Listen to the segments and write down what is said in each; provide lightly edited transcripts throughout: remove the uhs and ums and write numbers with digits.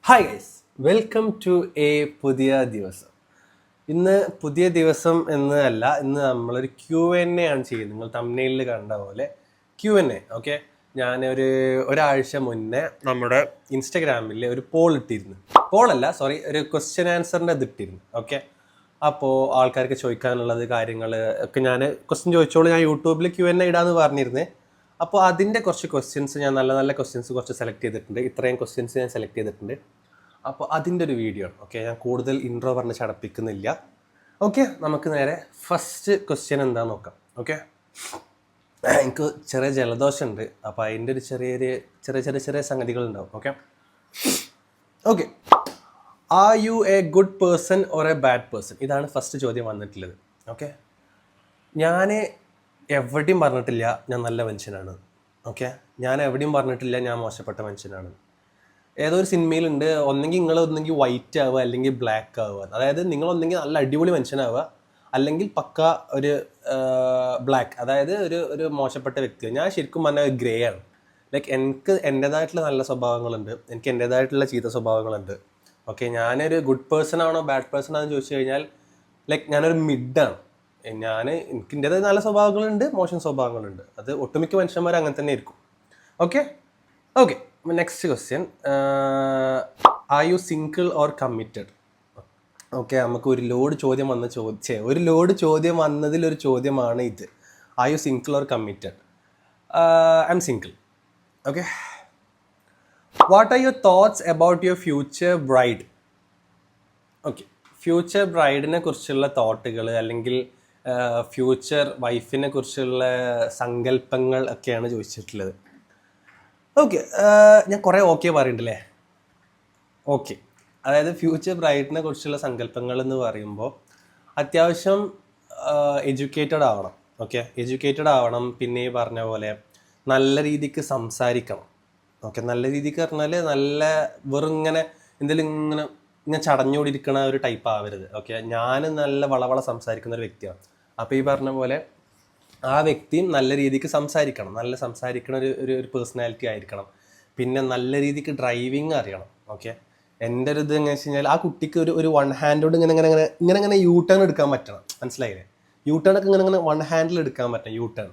Hi guys, welcome to a പുതിയ ദിവസം. ഇന്ന് പുതിയ ദിവസം എന്നല്ല, ഇന്ന് നമ്മളൊരു Q&A ആണ് ചെയ്യുന്നത്. നിങ്ങൾ തംബ്നെയിലിൽ കണ്ട പോലെ Q&A. ഓക്കെ, ഞാനൊരു ഒരാഴ്ച മുന്നേ നമ്മുടെ ഇൻസ്റ്റഗ്രാമിൽ ഒരു പോൾ ഇട്ടിരുന്നു. പോളല്ല, സോറി, ഒരു ക്വസ്റ്റ്യൻ ആൻസറിൻ്റെ ഇത് ഇട്ടിരുന്നു. ഓക്കെ, അപ്പോൾ ആൾക്കാർക്ക് ചോദിക്കാനുള്ളത് കാര്യങ്ങൾ ഒക്കെ ഞാൻ ക്വസ്റ്റ്യൻ ചോദിച്ചോളൂ. ഞാൻ യൂട്യൂബിൽ Q&A ഇടാന്ന് പറഞ്ഞിരുന്നേ. അപ്പോൾ അതിൻ്റെ കുറച്ച് ക്വസ്റ്റ്യൻസ് ഞാൻ നല്ല നല്ല ക്വസ്റ്റ്യൻസ് കുറച്ച് സെലക്ട് ചെയ്തിട്ടുണ്ട്. ഇത്രയും ക്വസ്റ്റ്യൻസ് ഞാൻ സെലക്ട് ചെയ്തിട്ടുണ്ട്. അപ്പോൾ അതിൻ്റെ ഒരു വീഡിയോ ആണ്. ഓക്കെ, ഞാൻ കൂടുതൽ ഇൻട്രോ പറഞ്ഞ് ചടപ്പിക്കുന്നില്ല. ഓക്കെ, നമുക്ക് നേരെ ഫസ്റ്റ് ക്വസ്റ്റ്യൻ എന്താണെന്ന് നോക്കാം. ഓക്കെ, എനിക്ക് ചെറിയ ജലദോഷം ഉണ്ട്, അപ്പോൾ അതിൻ്റെ ഒരു ചെറിയ സംഗതികളുണ്ടാവും. Okay okay are you a good person or a bad person? ഇതാണ് ഫസ്റ്റ് ചോദ്യം വന്നിട്ടുള്ളത്. ഓക്കെ, ഞാൻ എവിടെയും പറഞ്ഞിട്ടില്ല ഞാൻ നല്ല മനുഷ്യനാണ്. ഓക്കെ, ഞാൻ എവിടെയും പറഞ്ഞിട്ടില്ല ഞാൻ മോശപ്പെട്ട മനുഷ്യനാണ്. ഏതോ ഒരു സിനിമയിലുണ്ട്, ഒന്നെങ്കിൽ വൈറ്റ് ആവുക അല്ലെങ്കിൽ ബ്ലാക്ക് ആവുക. അതായത് നിങ്ങളൊന്നെങ്കിൽ നല്ല അടിപൊളി മനുഷ്യനാവുക, അല്ലെങ്കിൽ പക്ക ഒരു ബ്ലാക്ക്, അതായത് ഒരു മോശപ്പെട്ട വ്യക്തി. ഞാൻ ശരിക്കും പറഞ്ഞാൽ ഗ്രേ ആണ്. ലൈക്ക് എനിക്ക് എൻ്റേതായിട്ടുള്ള നല്ല സ്വഭാവങ്ങളുണ്ട്, എനിക്ക് എൻ്റേതായിട്ടുള്ള ചീത്ത സ്വഭാവങ്ങളുണ്ട്. ഓക്കെ, ഞാനൊരു ഗുഡ് പേഴ്സൺ ആണോ ബാഡ് പേഴ്സൺ ആണെന്ന് ചോദിച്ചു കഴിഞ്ഞാൽ ലൈക്ക് ഞാനൊരു മിഡാണ്. എനിക്ക് എൻ്റേതായ നല്ല സ്വഭാവങ്ങളുണ്ട്, മോശം സ്വഭാവങ്ങളുണ്ട്. അത് ഒട്ടുമിക്ക മനുഷ്യന്മാർ അങ്ങനെ തന്നെ ആയിരിക്കും. Okay okay next question, are you single or committed? Okay, നമുക്ക് ഒരു ലോഡ് ചോദ്യം വന്നതിലൊരു ചോദ്യമാണ് ഇത്. Are you single or committed? I'm single. Okay, what are your thoughts about your future bride? Okay, future ബ്രൈഡിനെ കുറിച്ചുള്ള തോട്ടുകൾ അല്ലെങ്കിൽ ഫ്യൂച്ചർ വൈഫിനെ കുറിച്ചുള്ള സങ്കല്പങ്ങൾ ഒക്കെയാണ് ചോദിച്ചിട്ടുള്ളത്. ഓക്കെ, ഞാൻ കുറേ ഓക്കെ പറയുന്നുണ്ടല്ലേ. ഓക്കെ, അതായത് ഫ്യൂച്ചർ ബ്രൈഡിനെ കുറിച്ചുള്ള സങ്കല്പങ്ങൾ എന്ന് പറയുമ്പോൾ അത്യാവശ്യം എഡ്യൂക്കേറ്റഡ് ആവണം. ഓക്കെ, എഡ്യൂക്കേറ്റഡ് ആവണം. പിന്നെ ഈ പറഞ്ഞ പോലെ നല്ല രീതിക്ക് സംസാരിക്കണം. ഓക്കെ, നല്ല രീതിക്ക് പറഞ്ഞാൽ നല്ല വെറും ഇങ്ങനെ എന്തെങ്കിലും ഇങ്ങനെ ചടഞ്ഞുകൊണ്ടിരിക്കണ ഒരു ടൈപ്പ് ആവരുത്. ഓക്കെ, ഞാൻ നല്ല വളവള സംസാരിക്കുന്ന ഒരു വ്യക്തിയാണ്. അപ്പോൾ ഈ പറഞ്ഞ പോലെ ആ വ്യക്തിയും നല്ല രീതിക്ക് സംസാരിക്കണം, നല്ല സംസാരിക്കണ ഒരു പേഴ്സണാലിറ്റി ആയിരിക്കണം. പിന്നെ നല്ല രീതിക്ക് ഡ്രൈവിങ് അറിയണം. ഓക്കെ, എൻ്റെ ഒരു ഇത് എങ്ങനെ വെച്ച് കഴിഞ്ഞാൽ ആ കുട്ടിക്ക് ഒരു വൺ ഹാൻഡോട് ഇങ്ങനെ യൂ ടേൺ എടുക്കാൻ പറ്റണം. മനസ്സിലായില്ലേ? യൂ ടേൺ ഒക്കെ ഇങ്ങനെ വൺ ഹാൻഡിൽ എടുക്കാൻ പറ്റണം, യൂ ടേൺ.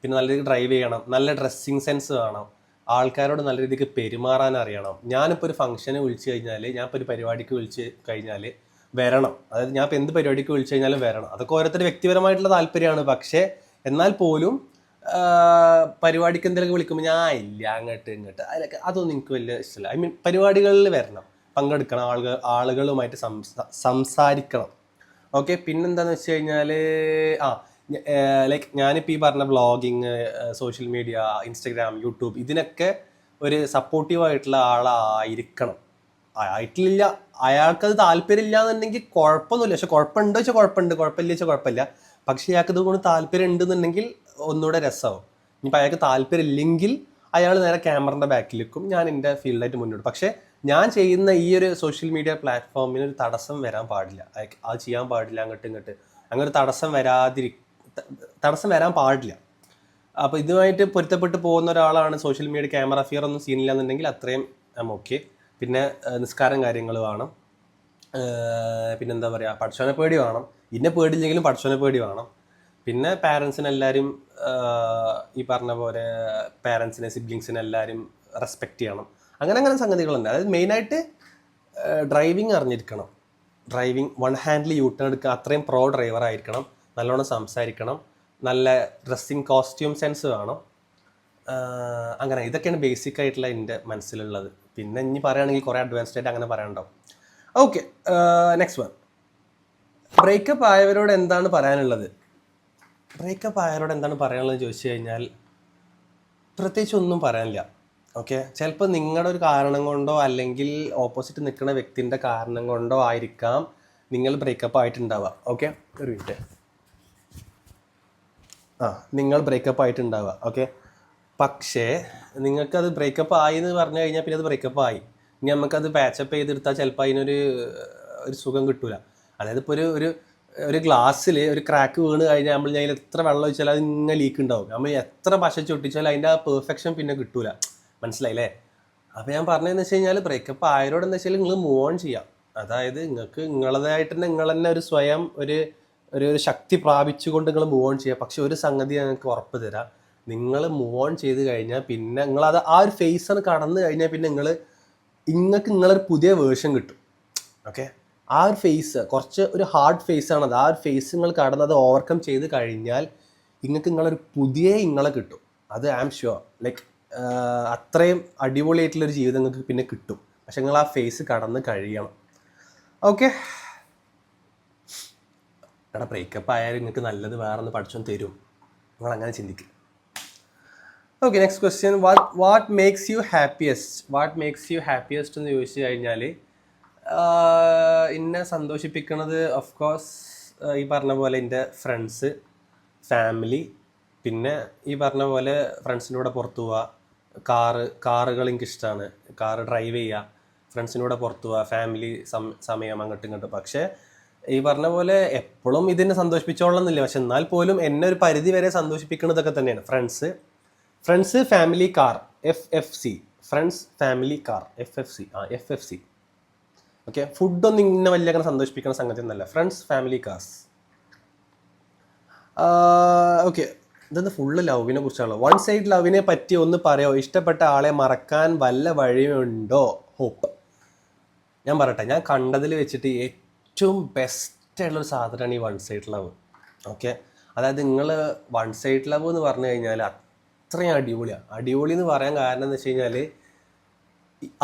പിന്നെ നല്ല രീതിക്ക് ഡ്രൈവ് ചെയ്യണം, നല്ല ഡ്രസ്സിങ് സെൻസ് വേണം, ആൾക്കാരോട് നല്ല രീതിക്ക് പെരുമാറാൻ അറിയണം. ഞാനിപ്പോൾ ഒരു ഫംഗ്ഷന് വിളിച്ചു കഴിഞ്ഞാൽ, ഞാനിപ്പോൾ ഒരു പരിപാടിക്ക് വിളിച്ച് കഴിഞ്ഞാൽ വരണം. അതായത് ഞാൻ ഇപ്പോൾ എന്ത് പരിപാടിക്ക് വിളിച്ചു കഴിഞ്ഞാലും വരണം. അതൊക്കെ ഓരോരുത്തരുടെ വ്യക്തിപരമായിട്ടുള്ള താല്പര്യമാണ്. പക്ഷേ എന്നാൽ പോലും പരിപാടിക്ക് എന്തെങ്കിലും വിളിക്കുമ്പോൾ ഞാൻ ഇല്ല അങ്ങോട്ട് അതിലൊക്കെ അതൊന്നും എനിക്ക് വലിയ ഇഷ്ടമല്ല. ഐ മീൻ പരിപാടികളിൽ വരണം, പങ്കെടുക്കണം, ആളുകളുമായിട്ട് സംസാരിക്കണം. ഓക്കെ, പിന്നെന്താണെന്ന് വെച്ച് കഴിഞ്ഞാൽ ലൈക്ക് ഞാനിപ്പോൾ ഈ പറഞ്ഞ vlogging, social media, Instagram, YouTube, ഇതിനൊക്കെ ഒരു സപ്പോർട്ടീവായിട്ടുള്ള ആളായിരിക്കണം. ആയിട്ടില്ല, അയാൾക്കത് താല്പര്യമില്ല എന്നുണ്ടെങ്കിൽ കുഴപ്പമൊന്നുമില്ല. പക്ഷെ കുഴപ്പമുണ്ടോ വെച്ചാൽ കുഴപ്പമില്ല വെച്ചാൽ കുഴപ്പമില്ല. പക്ഷേ അയാൾക്ക് ഇതുകൊണ്ട് താല്പര്യം ഉണ്ടെന്നുണ്ടെങ്കിൽ ഒന്നുകൂടെ രസമാവും. ഇനിയിപ്പോൾ അയാൾക്ക് താല്പര്യം ഇല്ലെങ്കിൽ അയാൾ നേരെ ക്യാമറയുടെ ബാക്കിൽ വെക്കും, ഞാൻ എൻ്റെ ഫീൽഡായിട്ട് മുന്നോട്ട്. പക്ഷേ ഞാൻ ചെയ്യുന്ന ഈ ഒരു സോഷ്യൽ മീഡിയ പ്ലാറ്റ്ഫോമിന് ഒരു തടസ്സം വരാൻ പാടില്ല. അത് ചെയ്യാൻ പാടില്ല, അങ്ങോട്ട് അങ്ങനെ ഒരു തടസ്സം വരാൻ പാടില്ല. അപ്പോൾ ഇതുമായിട്ട് പൊരുത്തപ്പെട്ട് പോകുന്ന ഒരാളാണ് സോഷ്യൽ മീഡിയ ക്യാമറ ഫിയർ ഒന്നും സീനില്ല എന്നുണ്ടെങ്കിൽ അത്രയും ഓക്കെ. പിന്നെ നിസ്കാരം കാര്യങ്ങൾ വേണം. പിന്നെന്താ പറയുക, പഠിച്ചവനെ പേടി വേണം. ഇന്നെ പേടിയില്ലെങ്കിലും പഠിച്ചവനെ പേടി വേണം. പിന്നെ പാരൻസിനെല്ലാവരും ഈ പറഞ്ഞ പോലെ പാരൻസിനെ, സിബ്ലിങ്സിനെ എല്ലാവരും റെസ്പെക്റ്റ് ചെയ്യണം. അങ്ങനെ സംഗതികളുണ്ട്. അതായത് മെയിനായിട്ട് ഡ്രൈവിങ് അറിഞ്ഞിരിക്കണം. Driving one handle you turn എടുക്കുക, അത്രയും പ്രോ ഡ്രൈവർ ആയിരിക്കണം. നല്ലോണം സംസാരിക്കണം, നല്ല ഡ്രസ്സിങ് കോസ്റ്റ്യൂം സെൻസ് വേണം. അങ്ങനെ ഇതൊക്കെയാണ് ബേസിക് ആയിട്ടുള്ള എൻ്റെ മനസ്സിലുള്ളത്. പിന്നെ ഇനി പറയുകയാണെങ്കിൽ കുറേ അഡ്വാൻസ്ഡ് ആയിട്ട് അങ്ങനെ പറയാനുണ്ടാവും. ഓക്കെ, നെക്സ്റ്റ് വൺ, ബ്രേക്കപ്പ് ആയവരോട് എന്താണ് പറയാനുള്ളത്? ചോദിച്ചു കഴിഞ്ഞാൽ പ്രത്യേകിച്ച് ഒന്നും പറയാനില്ല. ഓക്കെ, ചിലപ്പോൾ നിങ്ങളുടെ ഒരു കാരണം കൊണ്ടോ അല്ലെങ്കിൽ ഓപ്പോസിറ്റ് നിൽക്കുന്ന വ്യക്തിൻ്റെ കാരണം കൊണ്ടോ ആയിരിക്കാം നിങ്ങൾ ബ്രേക്കപ്പ് ആയിട്ടുണ്ടാവുക. ഓക്കെ, ഒരു മിനിറ്റ്. നിങ്ങൾ ബ്രേക്കപ്പ് ആയിട്ടുണ്ടാവുക. ഓക്കെ, പക്ഷേ നിങ്ങൾക്കത് ബ്രേക്കപ്പ് ആയി എന്ന് പറഞ്ഞു കഴിഞ്ഞാൽ പിന്നെ അത് ബ്രേക്കപ്പ് ആയി. ഇനി നമുക്കത് പാച്ചപ്പ് ചെയ്തെടുത്താൽ ചിലപ്പോൾ അതിനൊരു സുഖം കിട്ടൂല. അതായത് ഇപ്പോൾ ഒരു ഗ്ലാസ്സിൽ ഒരു ക്രാക്ക് വീണ് കഴിഞ്ഞാൽ നമ്മൾ അതിൽ എത്ര വെള്ളം ഒഴിച്ചാൽ അത് ഇങ്ങനെ ലീക്ക് ഉണ്ടാവും. നമ്മൾ എത്ര പശ ചൊട്ടിച്ചാൽ അതിൻ്റെ ആ പെർഫെക്ഷൻ പിന്നെ കിട്ടൂല. മനസ്സിലായില്ലേ? അപ്പോൾ ഞാൻ പറഞ്ഞതെന്ന് വെച്ച് കഴിഞ്ഞാൽ ബ്രേക്കപ്പ് ആയതോടെ എന്താ വെച്ചാൽ നിങ്ങൾ മൂവ് ഓൺ ചെയ്യാം. അതായത് നിങ്ങൾക്ക് നിങ്ങളതായിട്ട് തന്നെ നിങ്ങൾ തന്നെ ഒരു സ്വയം ഒരു ഒരു ശക്തി പ്രാപിച്ചുകൊണ്ട് നിങ്ങൾ മൂവ് ഓൺ ചെയ്യുക. പക്ഷെ ഒരു സംഗതി ഞങ്ങൾക്ക് ഉറപ്പ് തരാം, നിങ്ങൾ മൂവ് ഓൺ ചെയ്ത് കഴിഞ്ഞാൽ പിന്നെ നിങ്ങളത് ആ ഒരു ഫേസാണ് കടന്നു കഴിഞ്ഞാൽ പിന്നെ നിങ്ങൾക്ക് നിങ്ങളൊരു പുതിയ വേർഷൻ കിട്ടും. ഓക്കെ, ആ ഒരു ഫേസ് കുറച്ച് ഒരു ഹാർഡ് ഫേസാണത്. ആ ഒരു ഫേസ് നിങ്ങൾ കടന്നത് ഓവർകം ചെയ്ത് കഴിഞ്ഞാൽ നിങ്ങളൊരു പുതിയ നിങ്ങളെ കിട്ടും. അത് ഐ ആം ഷുവർ. ലൈക്ക് അത്രയും അടിപൊളിയായിട്ടുള്ളൊരു ജീവിതം നിങ്ങൾക്ക് പിന്നെ കിട്ടും. പക്ഷെ നിങ്ങൾ ആ ഫേസ് കടന്ന് കഴിയണം. ഓക്കെ, എടാ ബ്രേക്കപ്പ് ആയാലും നിങ്ങൾക്ക് നല്ലത് വേറെ ഒന്ന് പഠിച്ചോന്ന് തരും. നിങ്ങൾ അങ്ങനെ ചിന്തിക്കും. Okay, next question. What makes you happiest എന്ന് ചോദിച്ചു കഴിഞ്ഞാൽ എന്നെ സന്തോഷിപ്പിക്കുന്നത് ഓഫ് കോഴ്സ് ഈ പറഞ്ഞ പോലെ എൻ്റെ ഫ്രണ്ട്സ്, ഫാമിലി, പിന്നെ ഈ പറഞ്ഞ പോലെ ഫ്രണ്ട്സിൻ്റെ കൂടെ പുറത്തു പോവുക, കാറുകൾ എനിക്കിഷ്ടമാണ്, കാറ് ഡ്രൈവ് ചെയ്യുക, ഫ്രണ്ട്സിൻ്റെ കൂടെ പുറത്തു പോവുക, ഫാമിലി സമയം അങ്ങോട്ടും ഇങ്ങോട്ടും. പക്ഷേ ഈ പറഞ്ഞ പോലെ എപ്പോഴും ഇതിനെ സന്തോഷിപ്പിച്ചോളന്നില്ല. പക്ഷെ എന്നാൽ പോലും എന്നെ ഒരു പരിധി വരെ സന്തോഷിപ്പിക്കുന്നതൊക്കെ തന്നെയാണ് friends family, car, FFC, friends family car, FFC. Okay, ഫുഡൊന്നും ഇങ്ങനെ വലിയ അങ്ങനെ സന്തോഷിപ്പിക്കുന്ന സംഗതി ഒന്നല്ല. Friends family cars. ഓക്കെ, ഇതെന്താ ഫുള്ള് ലവിനെ കുറിച്ചാണല്ലോ. വൺ സൈഡ് ലവിനെ പറ്റി ഒന്ന് പറയോ? ഇഷ്ടപ്പെട്ട ആളെ മറക്കാൻ വല്ല വഴിയുണ്ടോ? ഹോപ്പ്. ഞാൻ പറയട്ടെ, ഞാൻ കണ്ടതിൽ വെച്ചിട്ട് ഏറ്റവും ബെസ്റ്റായിട്ടുള്ളൊരു സാധനമാണ് ഈ വൺ സൈഡ് ലവ്. ഓക്കെ, അതായത് നിങ്ങൾ വൺ സൈഡ് ലവ് എന്ന് പറഞ്ഞു കഴിഞ്ഞാൽ അത്രയും അടിപൊളിയാണ്. അടിപൊളി എന്ന് പറയാൻ കാരണം എന്ന് വെച്ച് കഴിഞ്ഞാൽ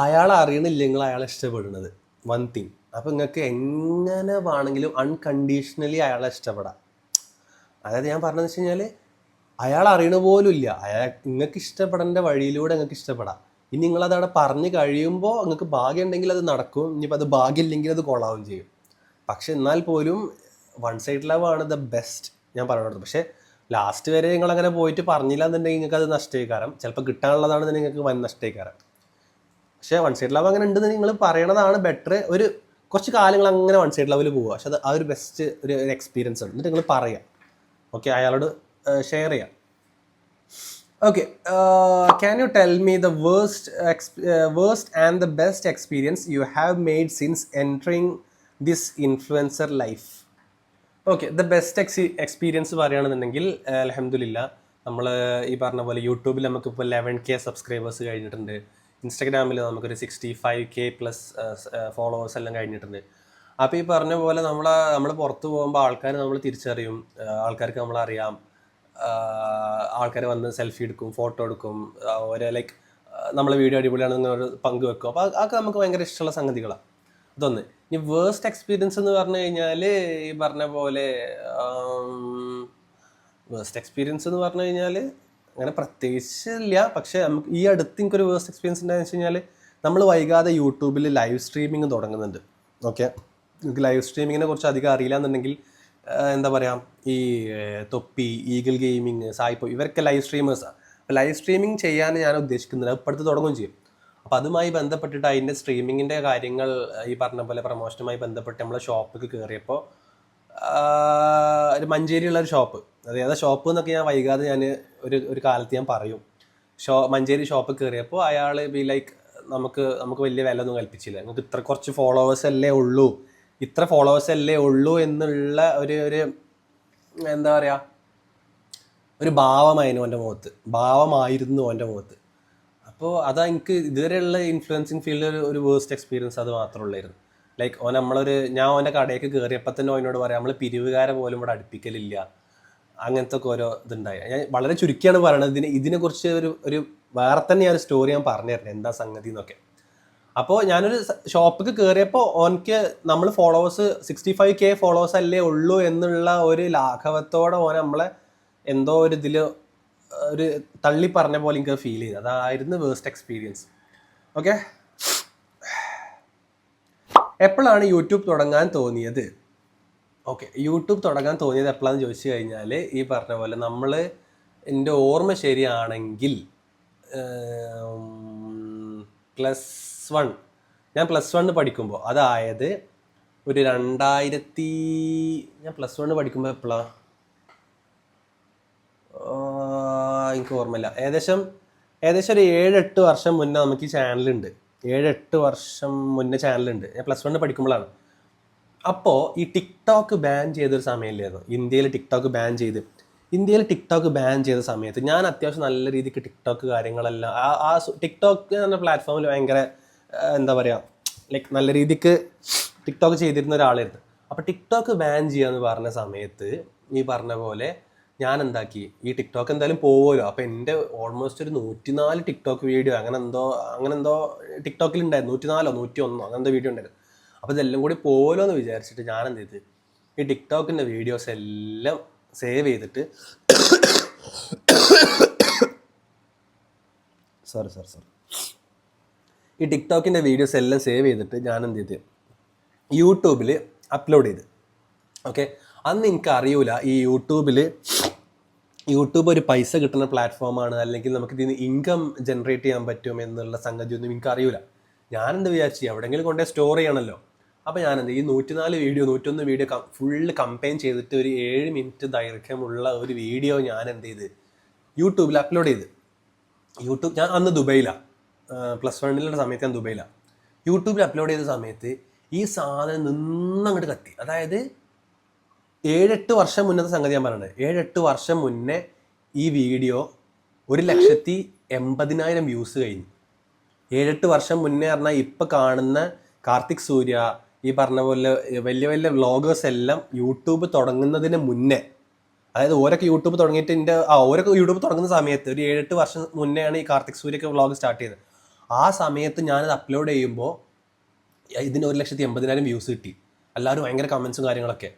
അയാളെ അറിയണില്ല നിങ്ങൾ അയാളെ ഇഷ്ടപ്പെടുന്നത്, വൺ തിങ്. അപ്പം നിങ്ങൾക്ക് എങ്ങനെ വേണമെങ്കിലും അൺകണ്ടീഷണലി അയാളെ ഇഷ്ടപ്പെടാം. അതായത് ഞാൻ പറഞ്ഞതെന്ന് വെച്ച് കഴിഞ്ഞാൽ അയാൾ അറിയണ പോലും ഇല്ല, നിങ്ങൾക്ക് ഇഷ്ടപ്പെടേണ്ട വഴിയിലൂടെ നിങ്ങൾക്ക് ഇഷ്ടപ്പെടാം. ഇനി നിങ്ങളതവിടെ പറഞ്ഞു കഴിയുമ്പോൾ നിങ്ങൾക്ക് ഭാഗ്യം ഉണ്ടെങ്കിൽ അത് നടക്കും, ഇനിയിപ്പോൾ അത് ഭാഗ്യമില്ലെങ്കിൽ അത് കൊള്ളാവും ചെയ്യും. പക്ഷെ എന്നാൽ പോലും വൺ സൈഡ് ലവ് ആണ് ദ ബെസ്റ്റ് ഞാൻ പറയുന്നത്. പക്ഷേ ലാസ്റ്റ് വരെ നിങ്ങളങ്ങനെ പോയിട്ട് പറഞ്ഞില്ല എന്നുണ്ടെങ്കിൽ നിങ്ങൾക്ക് അത് നഷ്ടീകാരം, ചിലപ്പോൾ കിട്ടാനുള്ളതാണ് നിങ്ങൾക്ക് വൻ നഷ്ടീകാരം. പക്ഷേ വൺ സൈഡ് ലവ് അങ്ങനെ ഉണ്ടെന്ന് നിങ്ങൾ പറയണതാണ് ബെറ്റർ. ഒരു കുറച്ച് കാലങ്ങൾ അങ്ങനെ വൺ സൈഡ് ലവിൽ പോവുക. പക്ഷെ അത് ആ ഒരു ബെസ്റ്റ് ഒരു എക്സ്പീരിയൻസ് ആണ്. എന്നിട്ട് നിങ്ങൾ പറയാം, ഓക്കെ, അയാളോട് ഷെയർ ചെയ്യാം. Okay, can you tell me the worst and the best experience you have made since entering this influencer life? Okay, the best experience പറയുകയാണെന്നുണ്ടെങ്കിൽ അൽഹംദുലില്ലാ നമ്മൾ ഈ പറഞ്ഞ പോലെ യൂട്യൂബിൽ നമുക്കിപ്പോൾ 11K സബ്സ്ക്രൈബേഴ്സ് കഴിഞ്ഞിട്ടുണ്ട്. ഇൻസ്റ്റാഗ്രാമിൽ നമുക്കൊരു 65K പ്ലസ് ഫോളോവേഴ്സ് എല്ലാം കഴിഞ്ഞിട്ടുണ്ട്. അപ്പോൾ ഈ പറഞ്ഞ പോലെ നമ്മൾ പുറത്ത് പോകുമ്പോൾ ആൾക്കാർ നമ്മൾ തിരിച്ചറിയും, ആൾക്കാർക്ക് നമ്മളറിയാം, ആൾക്കാർ വന്ന് സെൽഫി എടുക്കും, ഫോട്ടോ എടുക്കും, ഓരോ ലൈക്ക് നമ്മളെ വീഡിയോ അടിപൊളിയാണെന്ന് പങ്കുവെക്കും. അപ്പോൾ അതൊക്കെ നമുക്ക് ഭയങ്കര ഇഷ്ടമുള്ള സംഗതികളാണ്. അതൊന്ന്. ഇനി വേഴ്സ്റ്റ് എക്സ്പീരിയൻസ് എന്ന് പറഞ്ഞു കഴിഞ്ഞാൽ ഈ പറഞ്ഞ പോലെ വേഴ്സ്റ്റ് എക്സ്പീരിയൻസ് എന്ന് പറഞ്ഞു കഴിഞ്ഞാൽ അങ്ങനെ പ്രത്യേകിച്ചില്ല. പക്ഷേ നമുക്ക് ഈ അടുത്ത് എനിക്കൊരു വേഴ്സ്റ്റ് എക്സ്പീരിയൻസ് എന്താണെന്ന് വെച്ച് കഴിഞ്ഞാൽ നമ്മൾ വൈകാതെ യൂട്യൂബിൽ ലൈവ് സ്ട്രീമിങ് തുടങ്ങുന്നുണ്ട്. ഓക്കെ, നിങ്ങൾക്ക് ലൈവ് സ്ട്രീമിങ്ങിനെ കുറിച്ച് അധികം അറിയില്ല എന്നുണ്ടെങ്കിൽ എന്താ പറയുക, ഈ തൊപ്പി, ഈഗിൾ ഗെയിമിങ്, സായിപ്പോ ഇവരൊക്കെ ലൈവ് സ്ട്രീമേഴ്സാണ്. അപ്പോൾ ലൈവ് സ്ട്രീമിങ് ചെയ്യാൻ ഞാൻ ഉദ്ദേശിക്കുന്നില്ല, ഇപ്പോഴത്തെ തുടങ്ങുകയും ചെയ്യും. അപ്പോൾ അതുമായി ബന്ധപ്പെട്ടിട്ട് അതിൻ്റെ സ്ട്രീമിങ്ങിൻ്റെ കാര്യങ്ങൾ ഈ പറഞ്ഞ പോലെ പ്രൊമോഷനുമായി ബന്ധപ്പെട്ട് നമ്മളെ ഷോപ്പിൽ കയറിയപ്പോൾ ഒരു മഞ്ചേരിയുള്ളൊരു ഷോപ്പ്, അത് ഏതാ ഷോപ്പ് എന്നൊക്കെ ഞാൻ വൈകാതെ ഞാൻ ഒരു കാലത്ത് ഞാൻ പറയും. മഞ്ചേരി ഷോപ്പിൽ കയറിയപ്പോൾ അയാൾ ലൈക്ക് നമുക്ക് വലിയ വില ഒന്നും കൽപ്പിച്ചില്ല. നമുക്ക് കുറച്ച് ഫോളോവേഴ്സ് അല്ലേ ഉള്ളൂ എന്നുള്ള ഒരു എന്താ പറയുക, ഒരു ഭാവമായിരുന്നു അവൻ്റെ മുഖത്ത്. അപ്പോൾ അതാ എനിക്ക് ഇതുവരെയുള്ള ഇൻഫ്ലുവൻസിങ് ഫീൽഡിൽ ഒരു വേഴ്സ്റ്റ് എക്സ്പീരിയൻസ് അത് മാത്രമേ ഉള്ളായിരുന്നു. ലൈക്ക് ഞാൻ അവൻ്റെ കടയൊക്കെ കയറിയപ്പോൾ തന്നെ അവനോട് പറയാം, നമ്മൾ പിരിവുകാരെ പോലും ഇവിടെ അടുപ്പിക്കലില്ല, അങ്ങനത്തെ ഒക്കെ ഓരോ ഇതുണ്ടായി. ഞാൻ വളരെ ചുരുക്കിയാണ് പറയണത്. ഇതിനെക്കുറിച്ച് ഒരു വേറെ തന്നെ ഒരു സ്റ്റോറി ഞാൻ പറഞ്ഞു തരുന്നത് എന്താ സംഗതി എന്നൊക്കെ. അപ്പോൾ ഞാനൊരു ഷോപ്പിൽ കയറിയപ്പോൾ ഓനക്ക് നമ്മൾ ഫോളോവേഴ്സ് 65K ഫോളോവേഴ്സ് അല്ലേ ഉള്ളൂ എന്നുള്ള ഒരു ലാഘവത്തോടെ നമ്മളെ എന്തോ ഒരു ഇതിൽ ഒരു തള്ളി പറഞ്ഞ പോലെ എനിക്ക് ഫീൽ ചെയ്തു. അതായിരുന്നു വേഴ്സ്റ്റ് എക്സ്പീരിയൻസ്. ഓക്കെ, എപ്പോഴാണ് യൂട്യൂബ് തുടങ്ങാൻ തോന്നിയത്? ഓക്കെ, യൂട്യൂബ് തുടങ്ങാൻ തോന്നിയത് എപ്പോഴാണെന്ന് ചോദിച്ചു കഴിഞ്ഞാൽ ഈ പറഞ്ഞ പോലെ എൻ്റെ ഓർമ്മ ശരിയാണെങ്കിൽ ഞാൻ പ്ലസ് 1 പഠിക്കുമ്പോൾ, അതായത് ഒരു ഞാൻ പ്ലസ് 1 പഠിക്കുമ്പോൾ എപ്പോഴാണ് എനിക്ക് ഓർമ്മയില്ല, ഏകദേശം ഏകദേശം ഒരു 7-8 വർഷം മുന്നേ നമുക്ക് ഈ ചാനലുണ്ട്. 7-8 വർഷം മുന്നേ ചാനലുണ്ട്. ഞാൻ +1 പഠിക്കുമ്പോഴാണ്. അപ്പോൾ ഈ ടിക്ടോക്ക് ബാൻ ചെയ്തൊരു സമയമില്ലായിരുന്നു. ഇന്ത്യയിൽ ടിക്ടോക്ക് ബാൻ ചെയ്ത സമയത്ത് ഞാൻ അത്യാവശ്യം നല്ല രീതിക്ക് ടിക്ടോക്ക് കാര്യങ്ങളെല്ലാം ആ ടിക്ടോക്ക് എന്ന പ്ലാറ്റ്ഫോമിൽ ഭയങ്കര എന്താ പറയുക, ലൈക്ക് നല്ല രീതിക്ക് ടിക്ടോക്ക് ചെയ്തിരുന്ന ഒരാളായിരുന്നു. അപ്പോൾ ടിക്ടോക്ക് ബാൻ ചെയ്യാന്ന് പറഞ്ഞ സമയത്ത് ഈ പറഞ്ഞ പോലെ ഞാൻ എന്താക്കി, ഈ ടിക്ടോക്ക് എന്തായാലും പോവുമല്ലോ. അപ്പോൾ എൻ്റെ ഓൾമോസ്റ്റ് ഒരു 104 ടിക്ടോക്ക് വീഡിയോ അങ്ങനെ എന്തോ ടിക്ടോക്കിൽ ഉണ്ടായിരുന്നു. 104 101 അങ്ങനത്തെ വീഡിയോ ഉണ്ടായിരുന്നു. അപ്പോൾ ഇതെല്ലാം കൂടി പോലോ എന്ന് വിചാരിച്ചിട്ട് ഞാൻ എന്ത് ചെയ്ത്, ഈ ടിക്ടോക്കിൻ്റെ വീഡിയോസ് എല്ലാം സേവ് ചെയ്തിട്ട് സോറി ഈ ടിക്ടോക്കിൻ്റെ വീഡിയോസ് എല്ലാം സേവ് ചെയ്തിട്ട് ഞാൻ എന്ത് ചെയ്ത് യൂട്യൂബിൽ അപ്ലോഡ് ചെയ്ത്. ഓക്കെ, അന്ന് എനിക്ക് അറിയൂല ഈ യൂട്യൂബ് ഒരു പൈസ കിട്ടുന്ന പ്ലാറ്റ്ഫോമാണ്, അല്ലെങ്കിൽ നമുക്ക് ഇതിന് ഇൻകം ജനറേറ്റ് ചെയ്യാൻ പറ്റും എന്നുള്ള സംഗതിയൊന്നും എനിക്ക് അറിയൂല. ഞാനെന്ത് വിചാരിച്ചു, എവിടെയെങ്കിലും കൊണ്ടുപോയി സ്റ്റോർ ചെയ്യണമല്ലോ. അപ്പോൾ ഞാനെന്ത് ഈ 104 വീഡിയോ 101 വീഡിയോ ഫുള്ള് കമ്പൈൻ ചെയ്തിട്ട് ഒരു 7 മിനിറ്റ് ദൈർഘ്യമുള്ള ഒരു വീഡിയോ ഞാൻ എന്ത് ചെയ്ത് യൂട്യൂബിൽ അപ്ലോഡ് ചെയ്ത്. ഞാൻ അന്ന് ദുബൈയിലാണ്, +1 സമയത്ത് ഞാൻ ദുബൈയിലാണ്. യൂട്യൂബിൽ അപ്ലോഡ് ചെയ്ത സമയത്ത് ഈ സാധനം നിന്നങ്ങോട്ട് കത്തി. അതായത് 7-8 വർഷം മുന്നത്തെ സംഗതി ഞാൻ പറയുന്നത്. 7-8 വർഷം മുന്നേ ഈ വീഡിയോ 1,80,000 വ്യൂസ് കഴിഞ്ഞു. 7-8 വർഷം മുന്നേ പറഞ്ഞാൽ ഇപ്പം കാണുന്ന കാർത്തിക് സൂര്യ, ഈ പറഞ്ഞ പോലെ വലിയ വലിയ വ്ളോഗേഴ്സ് എല്ലാം യൂട്യൂബ് തുടങ്ങുന്നതിന് മുന്നേ, അതായത് ഓരൊക്കെ യൂട്യൂബ് തുടങ്ങിയിട്ട് ഓരൊക്കെ യൂട്യൂബ് തുടങ്ങുന്ന സമയത്ത് ഒരു 7-8 വർഷം മുന്നെയാണ് ഈ കാർത്തിക് സൂര്യൊക്കെ വ്ളോഗ് സ്റ്റാർട്ട് ചെയ്തത്. ആ സമയത്ത് ഞാനത് അപ്ലോഡ് ചെയ്യുമ്പോൾ ഇതിന് 1,80,000 വ്യൂസ് കിട്ടി. എല്ലാവരും ഭയങ്കര കമൻസും കാര്യങ്ങളൊക്കെ.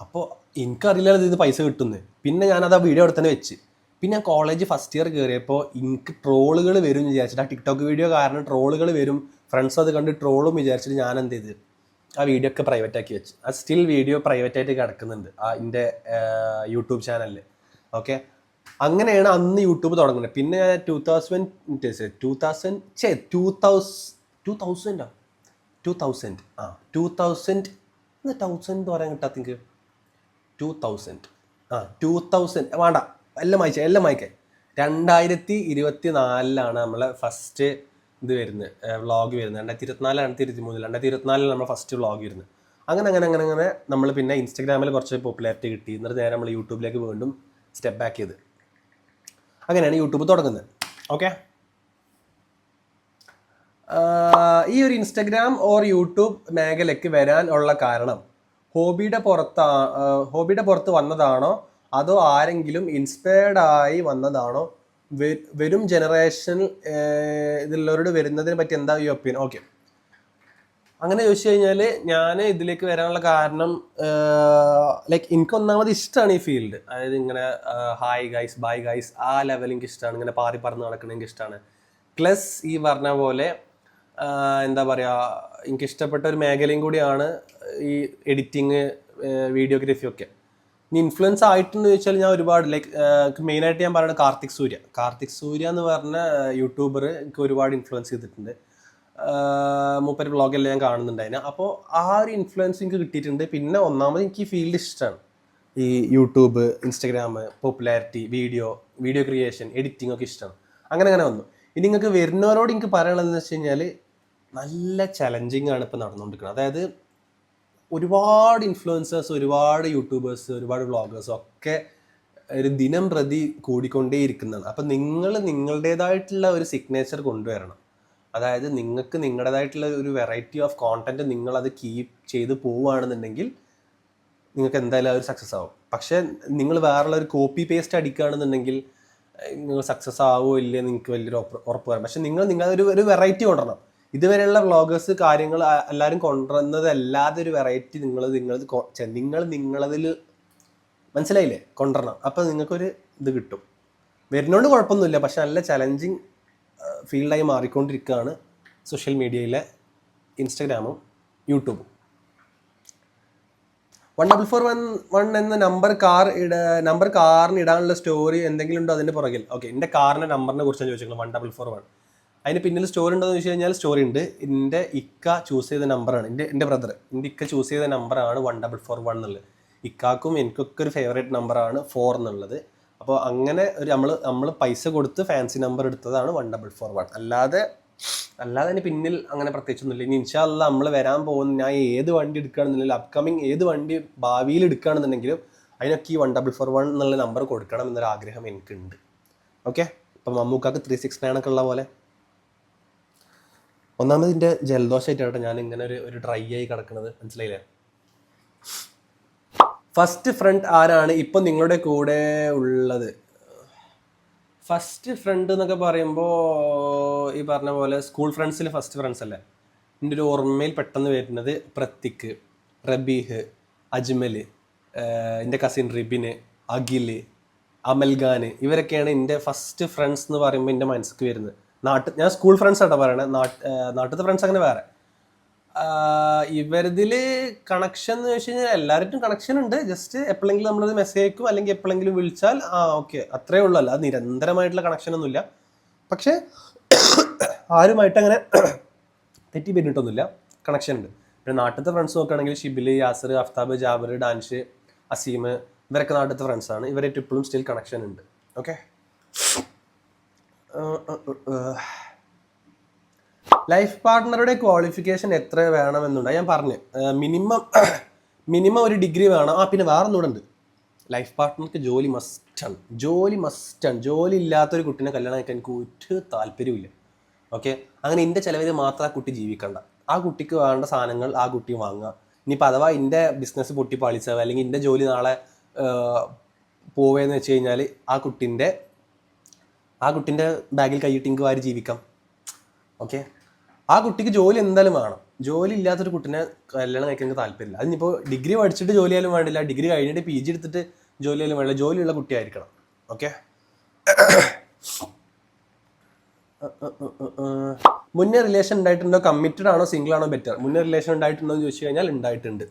അപ്പോൾ എനിക്കറിയില്ല ഇത് പൈസ കിട്ടുന്നത്. പിന്നെ ഞാനത് ആ വീഡിയോ അവിടെ തന്നെ വെച്ച്. പിന്നെ ഞാൻ കോളേജ് ഫസ്റ്റ് ഇയർ കയറിയപ്പോൾ എനിക്ക് ട്രോളുകൾ വരും എന്ന് വിചാരിച്ചിട്ട്, ആ ടിക്ടോക്ക് വീഡിയോ കാരണം ട്രോളുകൾ വരും, ഫ്രണ്ട്സ് അത് കണ്ട് ട്രോളും വിചാരിച്ചിട്ട് ഞാൻ എന്ത് ചെയ്ത് ആ വീഡിയോ ഒക്കെ പ്രൈവറ്റ് ആക്കി വെച്ച്. ആ സ്റ്റിൽ വീഡിയോ പ്രൈവറ്റ് ആയിട്ട് കിടക്കുന്നുണ്ട് എൻ്റെ യൂട്യൂബ് ചാനലിൽ. ഓക്കെ, അങ്ങനെയാണ് അന്ന് യൂട്യൂബ് തുടങ്ങുന്നത്. പിന്നെ ഞാൻ 2000 എന്ന് പറയാൻ കിട്ടാ. തിങ്ക് 2000 വേണ്ട, എല്ലാം വായിക്കേ 2024 നമ്മളെ ഫസ്റ്റ് ഇത് വരുന്നത്, വ്ളോഗ് വരുന്നത്. 2024 നമ്മൾ ഫസ്റ്റ് വ്ളോഗ് വരുന്നത്. അങ്ങനെ നമ്മൾ പിന്നെ ഇൻസ്റ്റാഗ്രാമിൽ കുറച്ച് പോപ്പുലാരിറ്റി കിട്ടി. എന്നിട്ട് നേരെ നമ്മൾ യൂട്യൂബിലേക്ക് വീണ്ടും സ്റ്റെപ്പ് ബാക്ക് ചെയ്ത്. അങ്ങനെയാണ് യൂട്യൂബ് തുടങ്ങുന്നത്. ഓക്കെ, ഈ ഒരു ഇൻസ്റ്റഗ്രാം ഓർ യൂട്യൂബ് മേഖലയ്ക്ക് വരാൻ ഉള്ള കാരണം ഹോബിയുടെ പുറത്ത് വന്നതാണോ അതോ ആരെങ്കിലും ഇൻസ്പയർഡ് ആയി വന്നതാണോ? വരും ജനറേഷൻ ഇതിലുള്ളവരോട് വരുന്നതിനെ പറ്റി എന്താ ഈ ഒപ്പീനിയൻ? ഓക്കെ, അങ്ങനെ ചോദിച്ചു കഴിഞ്ഞാൽ ഞാൻ ഇതിലേക്ക് വരാനുള്ള കാരണം ലൈക്ക് എനിക്ക് ഒന്നാമത് ഇഷ്ടമാണ് ഈ ഫീൽഡ്. അതായത് ഇങ്ങനെ ഹായ് ഗൈസ്, ബൈ ഗൈസ്, ആ ലെവൽ എനിക്ക് ഇഷ്ടമാണ്. ഇങ്ങനെ പാറി പറന്ന് നടക്കുന്നത് എനിക്ക് ഇഷ്ടമാണ്. പ്ലസ് ഈ പറഞ്ഞ പോലെ എന്താ പറയുക, എനിക്കിഷ്ടപ്പെട്ട ഒരു മേഖലയും കൂടിയാണ് ഈ എഡിറ്റിങ്, വീഡിയോഗ്രാഫി ഒക്കെ. ഇനി ഇൻഫ്ലുവൻസ് ആയിട്ടെന്ന് ചോദിച്ചാൽ ഞാൻ ഒരുപാട് ലൈക്ക് മെയിനായിട്ട് ഞാൻ പറയുന്നത് കാർത്തിക് സൂര്യ എന്ന് പറഞ്ഞ യൂട്യൂബർ എനിക്ക് ഒരുപാട് ഇൻഫ്ലുവൻസ് ചെയ്തിട്ടുണ്ട്. മൂപ്പര് വ്ളോഗെല്ലാം ഞാൻ കാണുന്നുണ്ടായിരുന്നു. അപ്പോൾ ആ ഒരു ഇൻഫ്ലുവൻസ് എനിക്ക് കിട്ടിയിട്ടുണ്ട്. പിന്നെ ഒന്നാമത് എനിക്ക് ഈ ഫീൽഡ് ഇഷ്ടമാണ്. ഈ YouTube, Instagram, popularity, video creation, editing ഒക്കെ ഇഷ്ടമാണ്. അങ്ങനെ വന്നു. ഇനി നിങ്ങൾക്ക് വരുന്നവരോട് എനിക്ക് പറയാനുള്ളതെന്ന് വെച്ച് കഴിഞ്ഞാൽ നല്ല ചലഞ്ചിങ് ആണ് ഇപ്പോൾ നടന്നുകൊണ്ടിരിക്കുന്നത്. അതായത് ഒരുപാട് ഇൻഫ്ലുവൻസേഴ്സ്, ഒരുപാട് യൂട്യൂബേഴ്സ്, ഒരുപാട് വ്ളോഗേഴ്സും ഒക്കെ ഒരു ദിനം പ്രതി കൂടിക്കൊണ്ടേ ഇരിക്കുന്നതാണ്. അപ്പം നിങ്ങൾ നിങ്ങളുടേതായിട്ടുള്ള ഒരു സിഗ്നേച്ചർ കൊണ്ടുവരണം. അതായത് നിങ്ങൾക്ക് നിങ്ങളുടേതായിട്ടുള്ള ഒരു വെറൈറ്റി ഓഫ് കോണ്ടന്റ് നിങ്ങളത് കീപ്പ് ചെയ്ത് പോവുകയാണെന്നുണ്ടെങ്കിൽ നിങ്ങൾക്ക് എന്തായാലും ഒരു സക്സസ് ആവും. പക്ഷേ നിങ്ങൾ വേറെയുള്ള ഒരു കോപ്പി പേസ്റ്റ് അടിക്കുകയാണെന്നുണ്ടെങ്കിൽ നിങ്ങൾ സക്സസ് ആവുമോ ഇല്ലേ നിങ്ങൾക്ക് വലിയൊരു ഉറപ്പ് വരാം. പക്ഷെ നിങ്ങളൊരു വെറൈറ്റി കൊണ്ടുവരണം. ഇതുവരെയുള്ള വ്ളോഗേഴ്സ് കാര്യങ്ങൾ എല്ലാവരും കൊണ്ടുവരുന്നതല്ലാതെ ഒരു വെറൈറ്റി നിങ്ങളതിൽ മനസ്സിലായില്ലേ കൊണ്ടുവരണം. അപ്പോൾ നിങ്ങൾക്കൊരു ഇത് കിട്ടും. വരുന്നതുകൊണ്ട് കുഴപ്പമൊന്നുമില്ല, പക്ഷെ നല്ല ചലഞ്ചിങ് ഫീൽഡായി മാറിക്കൊണ്ടിരിക്കുകയാണ് സോഷ്യൽ മീഡിയയിലെ ഇൻസ്റ്റഗ്രാമും യൂട്യൂബും. 1441 എന്ന നമ്പർ കാറിന് ഇടാനുള്ള സ്റ്റോറി എന്തെങ്കിലും ഉണ്ടോ അതിൻ്റെ പുറകിൽ? ഓക്കെ, എൻ്റെ കാറിൻ്റെ നമ്പറിനെ കുറിച്ചാണ് ചോദിച്ചിട്ടുള്ളത്. 1441 അതിന് പിന്നിൽ സ്റ്റോറി ഉണ്ടോ എന്ന് ചോദിച്ചു കഴിഞ്ഞാൽ സ്റ്റോറി ഉണ്ട്. എൻ്റെ ഇക്ക ചൂസ് ചെയ്ത നമ്പറാണ്, എൻ്റെ ബ്രദർ, എൻ്റെ ഇക്ക ചൂസ് ചെയ്ത നമ്പറാണ് 1441 എന്നുള്ളത്. ഇക്കാക്കും എനിക്കൊക്കെ ഒരു ഫേവറേറ്റ് നമ്പറാണ് 4 എന്നുള്ളത്. അപ്പോൾ അങ്ങനെ ഒരു നമ്മൾ പൈസ കൊടുത്ത് ഫാൻസി നമ്പർ എടുത്തതാണ് 1441. അല്ലാതെ അതിന് പിന്നിൽ അങ്ങനെ പ്രത്യേകിച്ചൊന്നുമില്ല. ഇനി ഇൻഷാ അല്ലാ നമ്മൾ വരാൻ പോകുന്ന ഞാൻ ഏത് വണ്ടി എടുക്കുകയാണെന്നുണ്ടെങ്കിലും അപ്കമിങ് ഏത് വണ്ടി ഭാവിയിൽ എടുക്കുകയാണെന്നുണ്ടെങ്കിലും അതിനൊക്കെ ഈ 1441 എന്നുള്ള നമ്പർ കൊടുക്കണം എന്നൊരു ആഗ്രഹം എനിക്കുണ്ട്. ഓക്കെ, ഇപ്പം മമ്മൂക്കാക്ക് 369 ഒക്കെ ഉള്ള പോലെ. ഒന്നാമത് ഇതിൻ്റെ ജലദോഷമായിട്ടാണ് ഞാൻ ഇങ്ങനെ ഒരു ഡ്രൈ ആയി കിടക്കുന്നത്, മനസ്സിലായില്ലേ? ഫസ്റ്റ് ഫ്രണ്ട് ആരാണ് ഇപ്പം നിങ്ങളുടെ കൂടെ ഉള്ളത്? ഫസ്റ്റ് ഫ്രണ്ട് എന്നൊക്കെ പറയുമ്പോൾ ഈ പറഞ്ഞ പോലെ സ്കൂൾ ഫ്രണ്ട്സിൽ ഫസ്റ്റ് ഫ്രണ്ട്സ് അല്ലേ. എൻ്റെ ഒരു ഓർമ്മയിൽ പെട്ടെന്ന് വരുന്നത് പ്രത്തിക്ക്, റബീഹ്, അജ്മൽ, എൻ്റെ കസിൻ റിബിന്, അഖിൽ, അമൽഖാന്, ഇവരൊക്കെയാണ് എൻ്റെ ഫസ്റ്റ് ഫ്രണ്ട്സ് എന്ന് പറയുമ്പോൾ എൻ്റെ മനസ്സിലേക്ക് വരുന്നത്. ഞാൻ സ്കൂൾ ഫ്രണ്ട്സ് ആട്ടോ പറയണേ, നാട്ടിലത്തെ ഫ്രണ്ട്സ് അങ്ങനെ വേറെ. ഇവരിതിൽ കണക്ഷൻ എന്ന് വെച്ച് കഴിഞ്ഞാൽ എല്ലാവരും കണക്ഷൻ ഉണ്ട്. ജസ്റ്റ് എപ്പോഴെങ്കിലും നമ്മളത് മെസ്സേജ് അയക്കും, അല്ലെങ്കിൽ എപ്പോഴെങ്കിലും വിളിച്ചാൽ ഓക്കെ, അത്രേ ഉള്ളൂ. അല്ല അത് നിരന്തരമായിട്ടുള്ള കണക്ഷനൊന്നുമില്ല. പക്ഷേ ആരുമായിട്ട് അങ്ങനെ തെറ്റി പിന്നിട്ടൊന്നുമില്ല, കണക്ഷൻ ഉണ്ട്. പിന്നെ നാട്ടിലത്തെ ഫ്രണ്ട്സ് നോക്കുകയാണെങ്കിൽ ഷിബിൽ, യാസർ, അഫ്താബ്, ജാബർ, ഡാൻഷ്, അസീം, ഇവരൊക്കെ നാട്ടിലത്തെ ഫ്രണ്ട്സാണ്. ഇവരായിട്ട് ഇപ്പോഴും സ്റ്റിൽ കണക്ഷൻ ഉണ്ട്. ഓക്കെ, ലൈഫ് പാർട്ട്ണറുടെ ക്വാളിഫിക്കേഷൻ എത്ര വേണമെന്നുണ്ട് ഞാൻ പറഞ്ഞു. മിനിമം ഒരു ഡിഗ്രി വേണം. പിന്നെ വേറെ ഒന്നുകൂടെ ഉണ്ട്, ലൈഫ് പാർട്ട്ണർക്ക് ജോലി മസ്റ്റാണ്. ജോലി ഇല്ലാത്തൊരു കുട്ടീനെ കല്യാണം കഴിക്കാൻ എനിക്ക് ഒരു താല്പര്യമില്ല. ഓക്കെ, അങ്ങനെ എൻ്റെ ചിലവിൽ മാത്രം ആ കുട്ടി ജീവിക്കണ്ട. ആ കുട്ടിക്ക് വേണ്ട സാധനങ്ങൾ ആ കുട്ടി വാങ്ങുക. ഇനിയിപ്പോൾ അഥവാ എൻ്റെ ബിസിനസ് പൊട്ടി പാളിച്ചത് അല്ലെങ്കിൽ എൻ്റെ ജോലി നാളെ പോവേന്ന് വെച്ച് കഴിഞ്ഞാൽ ആ കുട്ടീൻ്റെ ബാഗിൽ കൈയിട്ട് എനിക്ക് വാരി ജീവിക്കാം. ഓക്കെ, ആ കുട്ടിക്ക് ജോലി എന്തായാലും വേണം. ജോലി ഇല്ലാത്തൊരു കുട്ടീനെ കല്യാണം കഴിക്കാൻ താല്പര്യമില്ല. അതിനിപ്പോൾ ഡിഗ്രി പഠിച്ചിട്ട് ജോലി ആയാലും വേണ്ടില്ല, ഡിഗ്രി കഴിഞ്ഞിട്ട് PG എടുത്തിട്ട് ജോലി ആയാലും വേണ്ടില്ല, ജോലിയുള്ള കുട്ടിയായിരിക്കണം. ഓക്കെ, മുന്നേ റിലേഷൻ ഉണ്ടായിട്ടുണ്ടോ? കമ്മിറ്റഡ് ആണോ സിംഗിൾ ആണോ ബെറ്റർ? മുന്നേ റിലേഷൻ ഉണ്ടായിട്ടുണ്ടോ എന്ന് ചോദിച്ചു കഴിഞ്ഞാൽ ഉണ്ടായിട്ടുണ്ട്.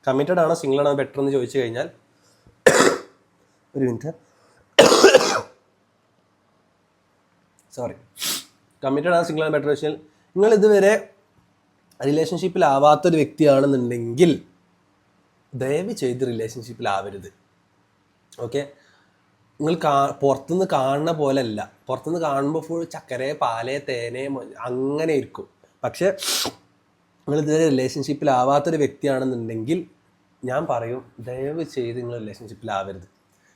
കമ്മിറ്റഡ് ആണോ സിംഗിൾ ആണോ ബെറ്റർ എന്ന് ചോദിച്ചു കഴിഞ്ഞാൽ ഒരു മിനിറ്റ്, കമ്മിറ്റഡ് ആണോ സിംഗിൾ ആണോ ബെറ്റർ വെച്ചാൽ നിങ്ങൾ ഇതുവരെ റിലേഷൻഷിപ്പിലാവാത്തൊരു വ്യക്തിയാണെന്നുണ്ടെങ്കിൽ ദയവ് ചെയ്ത് റിലേഷൻഷിപ്പിലാവരുത്. ഓക്കെ, നിങ്ങൾ പുറത്തുനിന്ന് കാണുന്ന പോലെ അല്ല. പുറത്തുനിന്ന് കാണുമ്പോൾ ഫുൾ ചക്കര, പാല്, തേനെ അങ്ങനെ ഇരിക്കും. പക്ഷെ നിങ്ങൾ ഇതുവരെ റിലേഷൻഷിപ്പിലാവാത്തൊരു വ്യക്തിയാണെന്നുണ്ടെങ്കിൽ ഞാൻ പറയും, ദയവ് ചെയ്ത് നിങ്ങൾ റിലേഷൻഷിപ്പിലാവരുത്.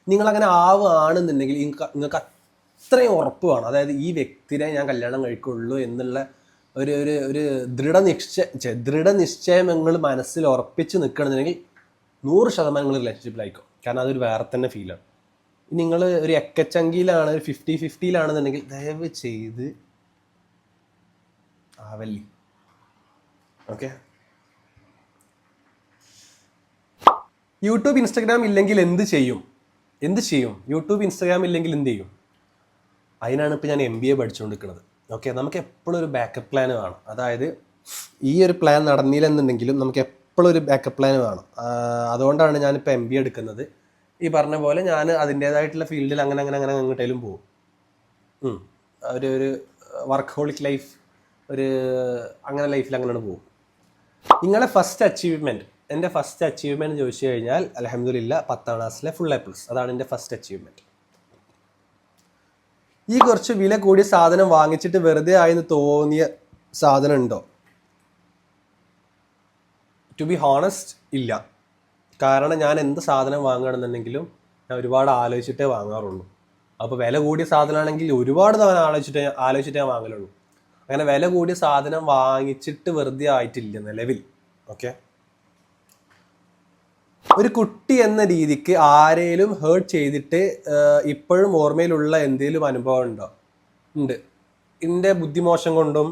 നിങ്ങളങ്ങനെ ആവുകയാണെന്നുണ്ടെങ്കിൽ നിങ്ങൾക്ക് അത്രയും ഉറപ്പ് വേണം. അതായത് ഈ വ്യക്തിനെ ഞാൻ കല്യാണം കഴിക്കുള്ളൂ എന്നുള്ള ഒരു ദൃഢനിശ്ചയം നിങ്ങൾ മനസ്സിൽ ഉറപ്പിച്ച് നിൽക്കണമെന്നുണ്ടെങ്കിൽ 100% നിങ്ങൾ റിലേഷൻഷിപ്പിലായിരിക്കും. കാരണം അതൊരു വേറെ തന്നെ ഫീലാണ്. നിങ്ങൾ ഒരു എക്കച്ചങ്കിയിലാണ്, ഒരു 50-50 ദയവ് ചെയ്ത് ആവല്ലേ. ഓക്കെ, യൂട്യൂബ് ഇൻസ്റ്റാഗ്രാം ഇല്ലെങ്കിൽ എന്ത് ചെയ്യും? യൂട്യൂബ് ഇൻസ്റ്റാഗ്രാം ഇല്ലെങ്കിൽ എന്ത് ചെയ്യും? അതിനാണ് ഇപ്പോൾ ഞാൻ MBA പഠിച്ചുകൊണ്ടിരിക്കുന്നത്. ഓക്കെ, നമുക്ക് എപ്പോഴും ഒരു ബാക്കപ്പ് പ്ലാൻ വേണം. അതായത് ഈ ഒരു പ്ലാൻ നടന്നില്ലെന്നുണ്ടെങ്കിലും നമുക്ക് എപ്പോഴും ഒരു ബാക്കപ്പ് പ്ലാൻ വേണം. അതുകൊണ്ടാണ് ഞാനിപ്പോൾ MBA എടുക്കുന്നത്. ഈ പറഞ്ഞ പോലെ ഞാൻ അതിൻ്റേതായിട്ടുള്ള ഫീൽഡിൽ അങ്ങനെ എങ്ങോട്ടേലും പോകും. ഒരു വർക്ക് ഹോളിക് ലൈഫ്, അങ്ങനെ ലൈഫിൽ അങ്ങനെയാണ് പോകും. നിങ്ങളെ ഫസ്റ്റ് അച്ചീവ്മെൻറ്റ്? എൻ്റെ ഫസ്റ്റ് അച്ചീവ്മെൻറ്റ് ചോദിച്ചു കഴിഞ്ഞാൽ അൽഹംദുലില്ലാ 10ാം ക്ലാസ്സിലെ ഫുൾ A+. അതാണ് എൻ്റെ ഫസ്റ്റ് അച്ചീവ്മെൻറ്റ്. ഈ കുറച്ച് വില കൂടിയ സാധനം വാങ്ങിച്ചിട്ട് വെറുതെ ആയെന്ന് തോന്നിയ സാധനം ഉണ്ടോ? ടു ബി ഹോണസ്റ്റ് ഇല്ല. കാരണം ഞാൻ എന്ത് സാധനം വാങ്ങുകയാണെന്നുണ്ടെങ്കിലും ഞാൻ ഒരുപാട് ആലോചിച്ചിട്ടേ വാങ്ങാറുള്ളൂ. അപ്പോൾ വില കൂടിയ സാധനമാണെങ്കിൽ ഒരുപാട് തവണ ആലോചിച്ചിട്ടേ ഞാൻ വാങ്ങലുള്ളൂ. അങ്ങനെ വില കൂടിയ സാധനം വാങ്ങിച്ചിട്ട് വെറുതെ ആയിട്ടില്ല നിലവിൽ. ഓക്കെ, ഒരു കുട്ടി എന്ന രീതിക്ക് ആരെയും ഹേർട്ട് ചെയ്തിട്ട് ഇപ്പോഴും ഓർമ്മയിലുള്ള എന്തെങ്കിലും അനുഭവം ഉണ്ടോ? ഉണ്ട്. എൻ്റെ ബുദ്ധിമോശം കൊണ്ടും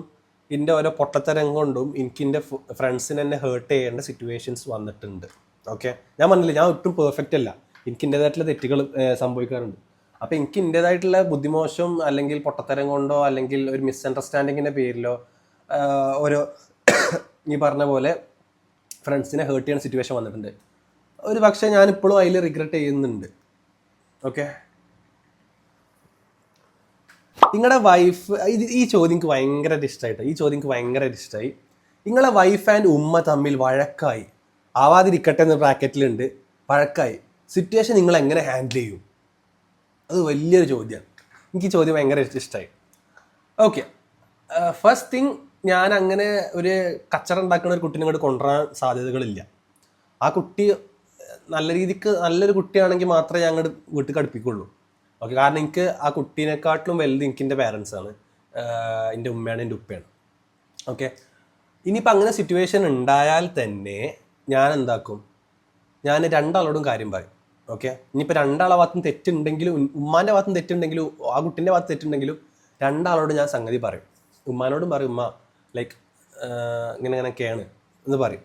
എൻ്റെ ഓരോ പൊട്ടത്തരം കൊണ്ടും എനിക്ക് എൻ്റെ ഫ്രണ്ട്സിനെ എന്നെ ഹേർട്ട് ചെയ്യേണ്ട സിറ്റുവേഷൻസ് വന്നിട്ടുണ്ട്. ഓക്കെ, ഞാൻ പറഞ്ഞില്ല ഞാൻ ഒട്ടും പെർഫെക്റ്റ് അല്ല. എനിക്ക് എൻ്റേതായിട്ടുള്ള തെറ്റുകൾ സംഭവിക്കാറുണ്ട്. അപ്പോൾ എനിക്ക് എൻ്റേതായിട്ടുള്ള ബുദ്ധിമോശം അല്ലെങ്കിൽ പൊട്ടത്തരം കൊണ്ടോ അല്ലെങ്കിൽ ഒരു മിസ്അണ്ടർസ്റ്റാൻഡിങ്ങിൻ്റെ പേരിലോ ഓരോ ഈ പറഞ്ഞ പോലെ ഫ്രണ്ട്സിനെ ഹേർട്ട് ചെയ്യുന്ന സിറ്റുവേഷൻ വന്നിട്ടുണ്ട്. ഒരു പക്ഷേ ഞാനിപ്പോഴും അതിൽ റിഗ്രറ്റ് ചെയ്യുന്നുണ്ട്. ഓക്കെ, നിങ്ങളുടെ വൈഫ്, ഈ ചോദ്യം എനിക്ക് ഭയങ്കര ഇഷ്ടമായി. നിങ്ങളെ വൈഫ് ആൻഡ് ഉമ്മ തമ്മിൽ വഴക്കായി, ആവാതിരിക്കട്ടെ എന്ന് ബ്രാക്കറ്റിലുണ്ട്, വഴക്കായി, സിറ്റുവേഷൻ നിങ്ങൾ എങ്ങനെ ഹാൻഡിൽ ചെയ്യും? അത് വലിയൊരു ചോദ്യമാണ്. എനിക്ക് ഈ ചോദ്യം ഭയങ്കര ഇഷ്ടമായി. ഓക്കെ, ഫസ്റ്റ് തിങ്, ഞാൻ അങ്ങനെ ഒരു കച്ചറ ഉണ്ടാക്കുന്ന ഒരു കുട്ടീനെ ഇങ്ങോട്ട് കൊണ്ടുവരാൻ സാധ്യതകളില്ല. ആ കുട്ടി നല്ല രീതിക്ക് നല്ലൊരു കുട്ടിയാണെങ്കിൽ മാത്രമേ ഞാൻ അങ്ങോട്ട് വീട്ടിൽ അടുപ്പിക്കുള്ളൂ. ഓക്കെ, കാരണം എനിക്ക് ആ കുട്ടീനെക്കാട്ടിലും വലുത് എനിക്ക് എൻ്റെ പാരൻസാണ്, എൻ്റെ ഉമ്മയാണ്, എൻ്റെ ഉപ്പയാണ്. ഓക്കെ, ഇനിയിപ്പോൾ അങ്ങനെ സിറ്റുവേഷൻ ഉണ്ടായാൽ തന്നെ ഞാൻ എന്താക്കും, ഞാൻ രണ്ടാളോടും കാര്യം പറയും. ഓക്കെ, ഇനിയിപ്പോൾ രണ്ടാളെ ഭാഗത്തും തെറ്റുണ്ടെങ്കിലും, ഉമ്മാൻ്റെ ഭാഗത്തും തെറ്റുണ്ടെങ്കിലും ആ കുട്ടീൻ്റെ ഭാഗത്ത് തെറ്റുണ്ടെങ്കിലും രണ്ടാളോടും ഞാൻ സംഗതി പറയും. ഉമ്മാനോടും പറയും, ഉമ്മ ലൈക്ക് ഇങ്ങനെ ഇങ്ങനെയൊക്കെയാണ് എന്ന് പറയും.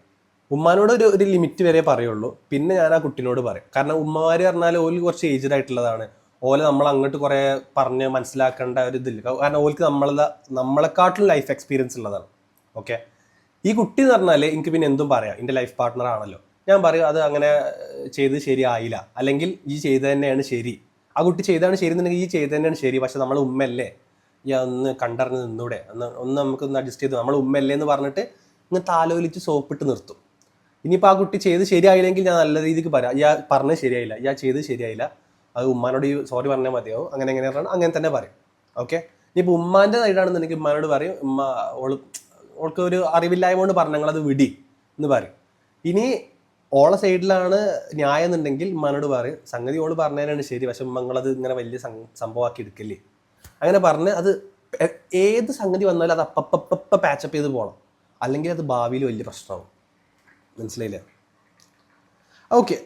ഉമ്മാനോട് ഒരു ലിമിറ്റ് വരെ പറയുള്ളൂ. പിന്നെ ഞാൻ ആ കുട്ടീനോട് പറയും. കാരണം ഉമ്മമാർ പറഞ്ഞാൽ ഓല് കുറച്ച് ഏജ്ഡ് ആയിട്ടുള്ളതാണ്. ഓലെ നമ്മൾ അങ്ങോട്ട് കുറേ പറഞ്ഞ് മനസ്സിലാക്കേണ്ട ഒരു ഇതില്ല. കാരണം ഓൽക്ക് നമ്മളെക്കാട്ടിലും ലൈഫ് എക്സ്പീരിയൻസ് ഉള്ളതാണ്. ഓക്കെ, ഈ കുട്ടി എന്ന് പറഞ്ഞാൽ എനിക്ക് പിന്നെ എന്തും പറയാം, എൻ്റെ ലൈഫ് പാർട്ട്ണർ ആണല്ലോ. ഞാൻ പറയും അത് അങ്ങനെ ചെയ്ത് ശരിയായില്ല, അല്ലെങ്കിൽ ഈ ചെയ്ത് തന്നെയാണ് ശരി. ആ കുട്ടി ചെയ്താണ് ശരി എന്നുണ്ടെങ്കിൽ ഈ ചെയ്ത് തന്നെയാണ് ശരി. പക്ഷെ നമ്മൾ ഉമ്മയല്ലേ, ഈ ഒന്ന് കണ്ടറിഞ്ഞ് നിന്നൂടെ, ഒന്ന് നമുക്കൊന്ന് അഡ്ജസ്റ്റ് ചെയ്ത്, നമ്മൾ ഉമ്മയല്ലേ എന്ന് പറഞ്ഞിട്ട് ഇങ്ങനെ താലോലിച്ച് സോപ്പിട്ട് നിർത്തും. ഇനിയിപ്പോൾ ആ കുട്ടി ചെയ്ത് ശരിയായില്ലെങ്കിൽ ഞാൻ നല്ല രീതിക്ക് പറയാം, ഇയാൾ പറഞ്ഞത് ശരിയായില്ല, ഇയാൾ ചെയ്ത് ശരിയായില്ല, അത് ഉമ്മാനോട് ഈ സോറി പറഞ്ഞാൽ മതിയാവും, അങ്ങനെ എങ്ങനെ പറഞ്ഞാൽ അങ്ങനെ തന്നെ പറയും. ഓക്കെ, ഇനിയിപ്പോൾ ഉമ്മാൻ്റെ സൈഡാണെന്നുണ്ടെങ്കിൽ ഉമ്മാനോട് പറയും, ഉമ്മ ഓൾക്ക് ഒരു അറിവില്ലായ്മ കൊണ്ട് പറഞ്ഞു ഞങ്ങളത് വിടി എന്ന് പറയും. ഇനി ഓളെ സൈഡിലാണ് ന്യായം എന്നുണ്ടെങ്കിൽ ഉമ്മാനോട് പറയും, സംഗതി ഓള് പറഞ്ഞതിനാണ് ശരി, പക്ഷെ ഉമ്മങ്ങളത് ഇങ്ങനെ വലിയ സംഭവമാക്കി എടുക്കല്ലേ. അങ്ങനെ പറഞ്ഞ് അത് ഏത് സംഗതി വന്നാലും അത് അപ്പപ്പ പാച്ചപ്പ് ചെയ്ത് പോകണം, അല്ലെങ്കിൽ അത് ഭാവിയിൽ വലിയ പ്രശ്നമാവും. മനസ്സിലായില്ലേ? ഓക്കെ,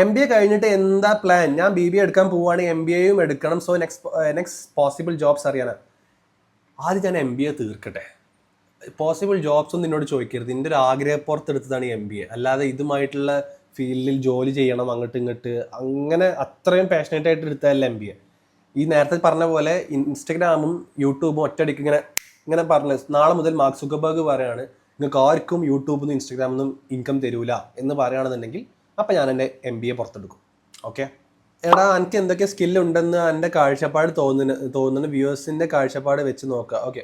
MBA കഴിഞ്ഞിട്ട് എന്താ പ്ലാൻ? ഞാൻ BBA എടുക്കാൻ പോവുകയാണെങ്കിൽ MBAയും എടുക്കണം. സോ നെക്സ്റ്റ് പോസിബിൾ ജോബ്സ് അറിയാനാണ്. ആദ്യം ഞാൻ MBA തീർക്കട്ടെ. പോസിബിൾ ജോബ്സ് ഒന്നും എന്നോട് ചോദിക്കരുത്. എൻ്റെ ഒരു ആഗ്രഹപ്പുറത്തെടുത്തതാണ് MBA. അല്ലാതെ ഇതുമായിട്ടുള്ള ഫീൽഡിൽ ജോലി ചെയ്യണം അങ്ങോട്ട് ഇങ്ങോട്ട് അങ്ങനെ അത്രയും പാഷനേറ്റ് ആയിട്ട് എടുത്തതല്ല MBA. ഈ നേരത്തെ പറഞ്ഞ പോലെ ഇൻസ്റ്റഗ്രാമും യൂട്യൂബും ഒറ്റയടിക്ക് ഇങ്ങനെ പറഞ്ഞ് നാളെ മുതൽ മാർക്ക് സുക്കർബർഗ് പറയാണ് നിങ്ങൾക്ക് ആർക്കും യൂട്യൂബിൽ നിന്നും ഇൻസ്റ്റഗ്രാമിൽ നിന്നും ഇൻകം തരൂല എന്ന് പറയുകയാണെന്നുണ്ടെങ്കിൽ അപ്പം ഞാൻ എൻ്റെ MBA പുറത്തെടുക്കും. ഓക്കെ, എടാ എനിക്ക് എന്തൊക്കെ സ്കില്ലുണ്ടെന്ന് എൻ്റെ കാഴ്ചപ്പാട് തോന്നുന്ന വ്യൂവേഴ്സിൻ്റെ കാഴ്ചപ്പാട് വെച്ച് നോക്കുക. ഓക്കെ,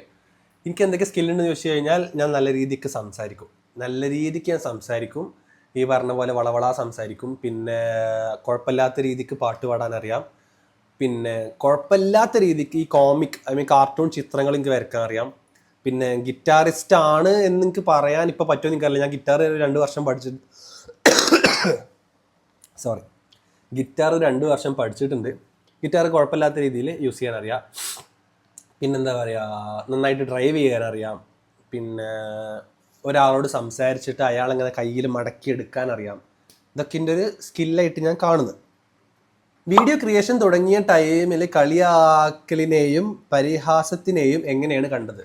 എനിക്ക് എന്തൊക്കെ സ്കില്ലുണ്ടെന്ന് ചോദിച്ചു കഴിഞ്ഞാൽ ഞാൻ നല്ല രീതിക്ക് ഞാൻ സംസാരിക്കും. ഈ പറഞ്ഞ പോലെ വളവളാ സംസാരിക്കും. പിന്നെ കുഴപ്പമില്ലാത്ത രീതിക്ക് പാട്ട് പാടാൻ അറിയാം. പിന്നെ കുഴപ്പമില്ലാത്ത രീതിക്ക് ഈ കാർട്ടൂൺ ചിത്രങ്ങൾ എനിക്ക് വരയ്ക്കാൻ അറിയാം. പിന്നെ ഗിറ്റാറിസ്റ്റ് ആണ് എന്ന് എനിക്ക് പറയാൻ ഇപ്പോൾ പറ്റുമോ എനിക്കറിയില്ല. ഞാൻ ഗിറ്റാർ 2 വർഷം പഠിച്ചിട്ടുണ്ട്. ഗിറ്റാർ കുഴപ്പമില്ലാത്ത രീതിയിൽ യൂസ് ചെയ്യാൻ അറിയാം. പിന്നെന്താ പറയുക, നന്നായിട്ട് ഡ്രൈവ് ചെയ്യാൻ അറിയാം. പിന്നെ ഒരാളോട് സംസാരിച്ചിട്ട് അയാളെങ്ങനെ കയ്യിൽ മടക്കിയെടുക്കാൻ അറിയാം. ഇതൊക്കെ എൻ്റെ ഒരു സ്കില്ലായിട്ട് ഞാൻ കാണുന്നത്. വീഡിയോ ക്രിയേഷൻ തുടങ്ങിയ ടൈമിൽ കളിയാക്കലിനെയും പരിഹാസത്തിനെയും എങ്ങനെയാണ് കണ്ടത്?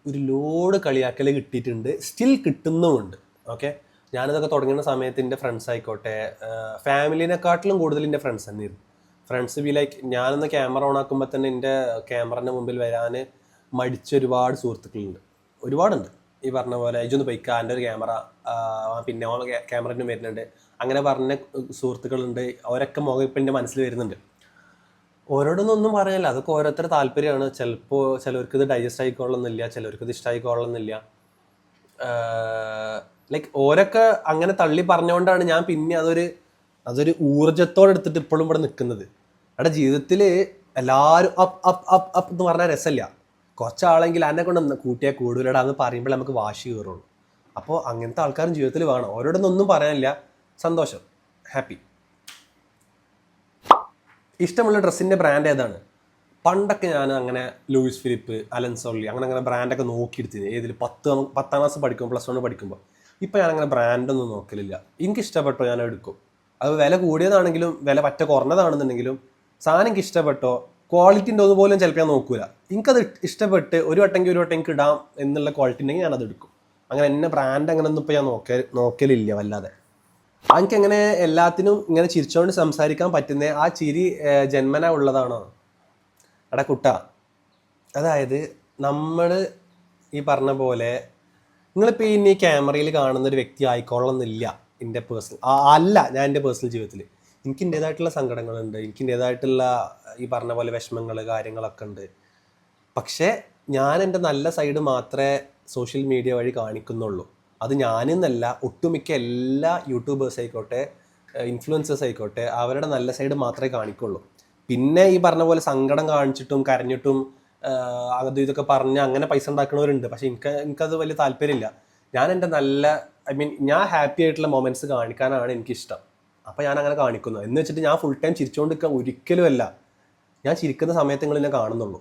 ഒരു ലോഡ് കളിയാക്കൽ കിട്ടിയിട്ടുണ്ട്, സ്റ്റിൽ കിട്ടുന്നുമുണ്ട്. ഓക്കെ, ഞാനിതൊക്കെ തുടങ്ങുന്ന സമയത്ത് എൻ്റെ ഫ്രണ്ട്സ് ആയിക്കോട്ടെ, ഫാമിലിനെക്കാട്ടിലും കൂടുതൽ എൻ്റെ ഫ്രണ്ട്സ് തന്നെയായിരുന്നു. ഫ്രണ്ട്സ് ലൈക്ക് ഞാനൊന്ന് ക്യാമറ ഓൺ ആക്കുമ്പോൾ തന്നെ എൻ്റെ ക്യാമറൻ്റെ മുമ്പിൽ വരാൻ മടിച്ച ഒരുപാട് ഒരുപാടുണ്ട്. ഈ പറഞ്ഞ പോലെ ഇജൊന്ന് പൊയ്ക്കുക, എൻ്റെ ഒരു ക്യാമറ, പിന്നെ ക്യാമറൻ്റെ വരുന്നുണ്ട്, അങ്ങനെ പറഞ്ഞ സുഹൃത്തുക്കളുണ്ട്. അവരൊക്കെ മുഖം ഇപ്പം എൻ്റെ മനസ്സിൽ വരുന്നുണ്ട്. ഓരോടൊന്നും പറയാനില്ല, അതൊക്കെ ഓരോരുത്തരുടെ താല്പര്യമാണ്. ചിലപ്പോൾ ചിലവർക്ക് ഇത് ഡൈജസ്റ്റ് ആയിക്കൊള്ളുന്നില്ല, ചിലവർക്ക് ഇത് ഇഷ്ടമായിക്കൊള്ളുന്നില്ല. ലൈക്ക് ഓരൊക്കെ അങ്ങനെ തള്ളി പറഞ്ഞുകൊണ്ടാണ് ഞാൻ പിന്നെ അതൊരു ഊർജ്ജത്തോടെ എടുത്തിട്ട് ഇപ്പോഴും ഇവിടെ നിൽക്കുന്നത്. അവിടെ ജീവിതത്തിൽ എല്ലാവരും അപ്പ് എന്ന് പറഞ്ഞാൽ രസമില്ല. കുറച്ചാളെങ്കിൽ എന്നെ കൊണ്ട് കൂട്ടിയാൽ കൂടുതലടാ എന്ന് പറയുമ്പോൾ നമുക്ക് വാശി കയറുള്ളൂ. അപ്പോൾ അങ്ങനത്തെ ആൾക്കാരും ജീവിതത്തിൽ വേണം. ഓരോടൊന്നും പറയാനില്ല, സന്തോഷം, ഹാപ്പി. ഇഷ്ടമുള്ള ഡ്രസ്സിൻ്റെ ബ്രാൻഡ് ഏതാണ്? പണ്ടൊക്കെ ഞാൻ അങ്ങനെ ലൂയിസ് ഫിലിപ്പ്, അലൻസോളി അങ്ങനെ ബ്രാൻഡൊക്കെ നോക്കിയെടുത്തിരുന്നു. ഏതിൽ 10ാം ക്ലാസ് പഠിക്കുമ്പോൾ, +1 പഠിക്കുമ്പോൾ. ഇപ്പം ഞാനങ്ങനെ ബ്രാൻഡൊന്നും നോക്കലില്ല. എനിക്കിഷ്ടപ്പെട്ടോ ഞാൻ എടുക്കും. അത് വില കൂടിയതാണെങ്കിലും വില പറ്റ കുറഞ്ഞതാണെന്നുണ്ടെങ്കിലും സാധനം എനിക്ക് ഇഷ്ടപ്പെട്ടോ, ക്വാളിറ്റി ഉണ്ടോ പോലും ചിലപ്പോൾ ഞാൻ നോക്കൂല. എനിക്കത് ഇഷ്ടപ്പെട്ട് ഒരു വട്ടം എനിക്ക് ഇടാം എന്നുള്ള ക്വാളിറ്റി ഉണ്ടെങ്കിൽ ഞാനത് എടുക്കും. അങ്ങനെ എന്നെ ബ്രാൻഡ് അങ്ങനെ ഒന്നും ഇപ്പോൾ ഞാൻ നോക്കലില്ല വല്ലാതെ. എനിക്കങ്ങനെ എല്ലാത്തിനും ഇങ്ങനെ ചിരിച്ചുകൊണ്ട് സംസാരിക്കാൻ പറ്റുന്ന ആ ചിരി ജന്മന ഉള്ളതാണോ? എടാ കുട്ട, അതായത് നമ്മൾ ഈ പറഞ്ഞ പോലെ നിങ്ങളിപ്പോൾ ഇനി ക്യാമറയിൽ കാണുന്ന ഒരു വ്യക്തി ആയിക്കോളണമെന്നില്ല. ഞാൻ എൻ്റെ പേഴ്സണൽ ജീവിതത്തിൽ എനിക്ക് എൻ്റേതായിട്ടുള്ള സങ്കടങ്ങളുണ്ട്, എനിക്ക് എൻ്റേതായിട്ടുള്ള ഈ പറഞ്ഞ പോലെ വിഷമങ്ങൾ കാര്യങ്ങളൊക്കെ ഉണ്ട്. പക്ഷേ ഞാൻ എൻ്റെ നല്ല സൈഡ് മാത്രമേ സോഷ്യൽ മീഡിയ വഴി കാണിക്കുന്നുള്ളൂ. അത് ഞാനെന്നല്ല, ഒട്ടുമിക്ക എല്ലാ യൂട്യൂബേഴ്സ് ആയിക്കോട്ടെ, ഇൻഫ്ലുവൻസേഴ്സ് ആയിക്കോട്ടെ അവരുടെ നല്ല സൈഡ് മാത്രമേ കാണിക്കുള്ളൂ. പിന്നെ ഈ പറഞ്ഞ പോലെ സങ്കടം കാണിച്ചിട്ടും കരഞ്ഞിട്ടും അതും ഇതൊക്കെ പറഞ്ഞ് അങ്ങനെ പൈസ ഉണ്ടാക്കുന്നവരുണ്ട്. പക്ഷെ എനിക്കത് വലിയ താല്പര്യമില്ല. ഞാൻ എൻ്റെ നല്ല ഞാൻ ഹാപ്പി ആയിട്ടുള്ള മൊമെന്റ്സ് കാണിക്കാനാണ് എനിക്കിഷ്ടം. അപ്പം ഞാൻ അങ്ങനെ കാണിക്കുന്നു. എന്ന് വെച്ചിട്ട് ഞാൻ ഫുൾ ടൈം ചിരിച്ചുകൊണ്ടിരിക്കുക ഒരിക്കലും അല്ല. ഞാൻ ചിരിക്കുന്ന സമയത്ത് നിങ്ങൾ എന്നെ കാണുന്നുള്ളൂ.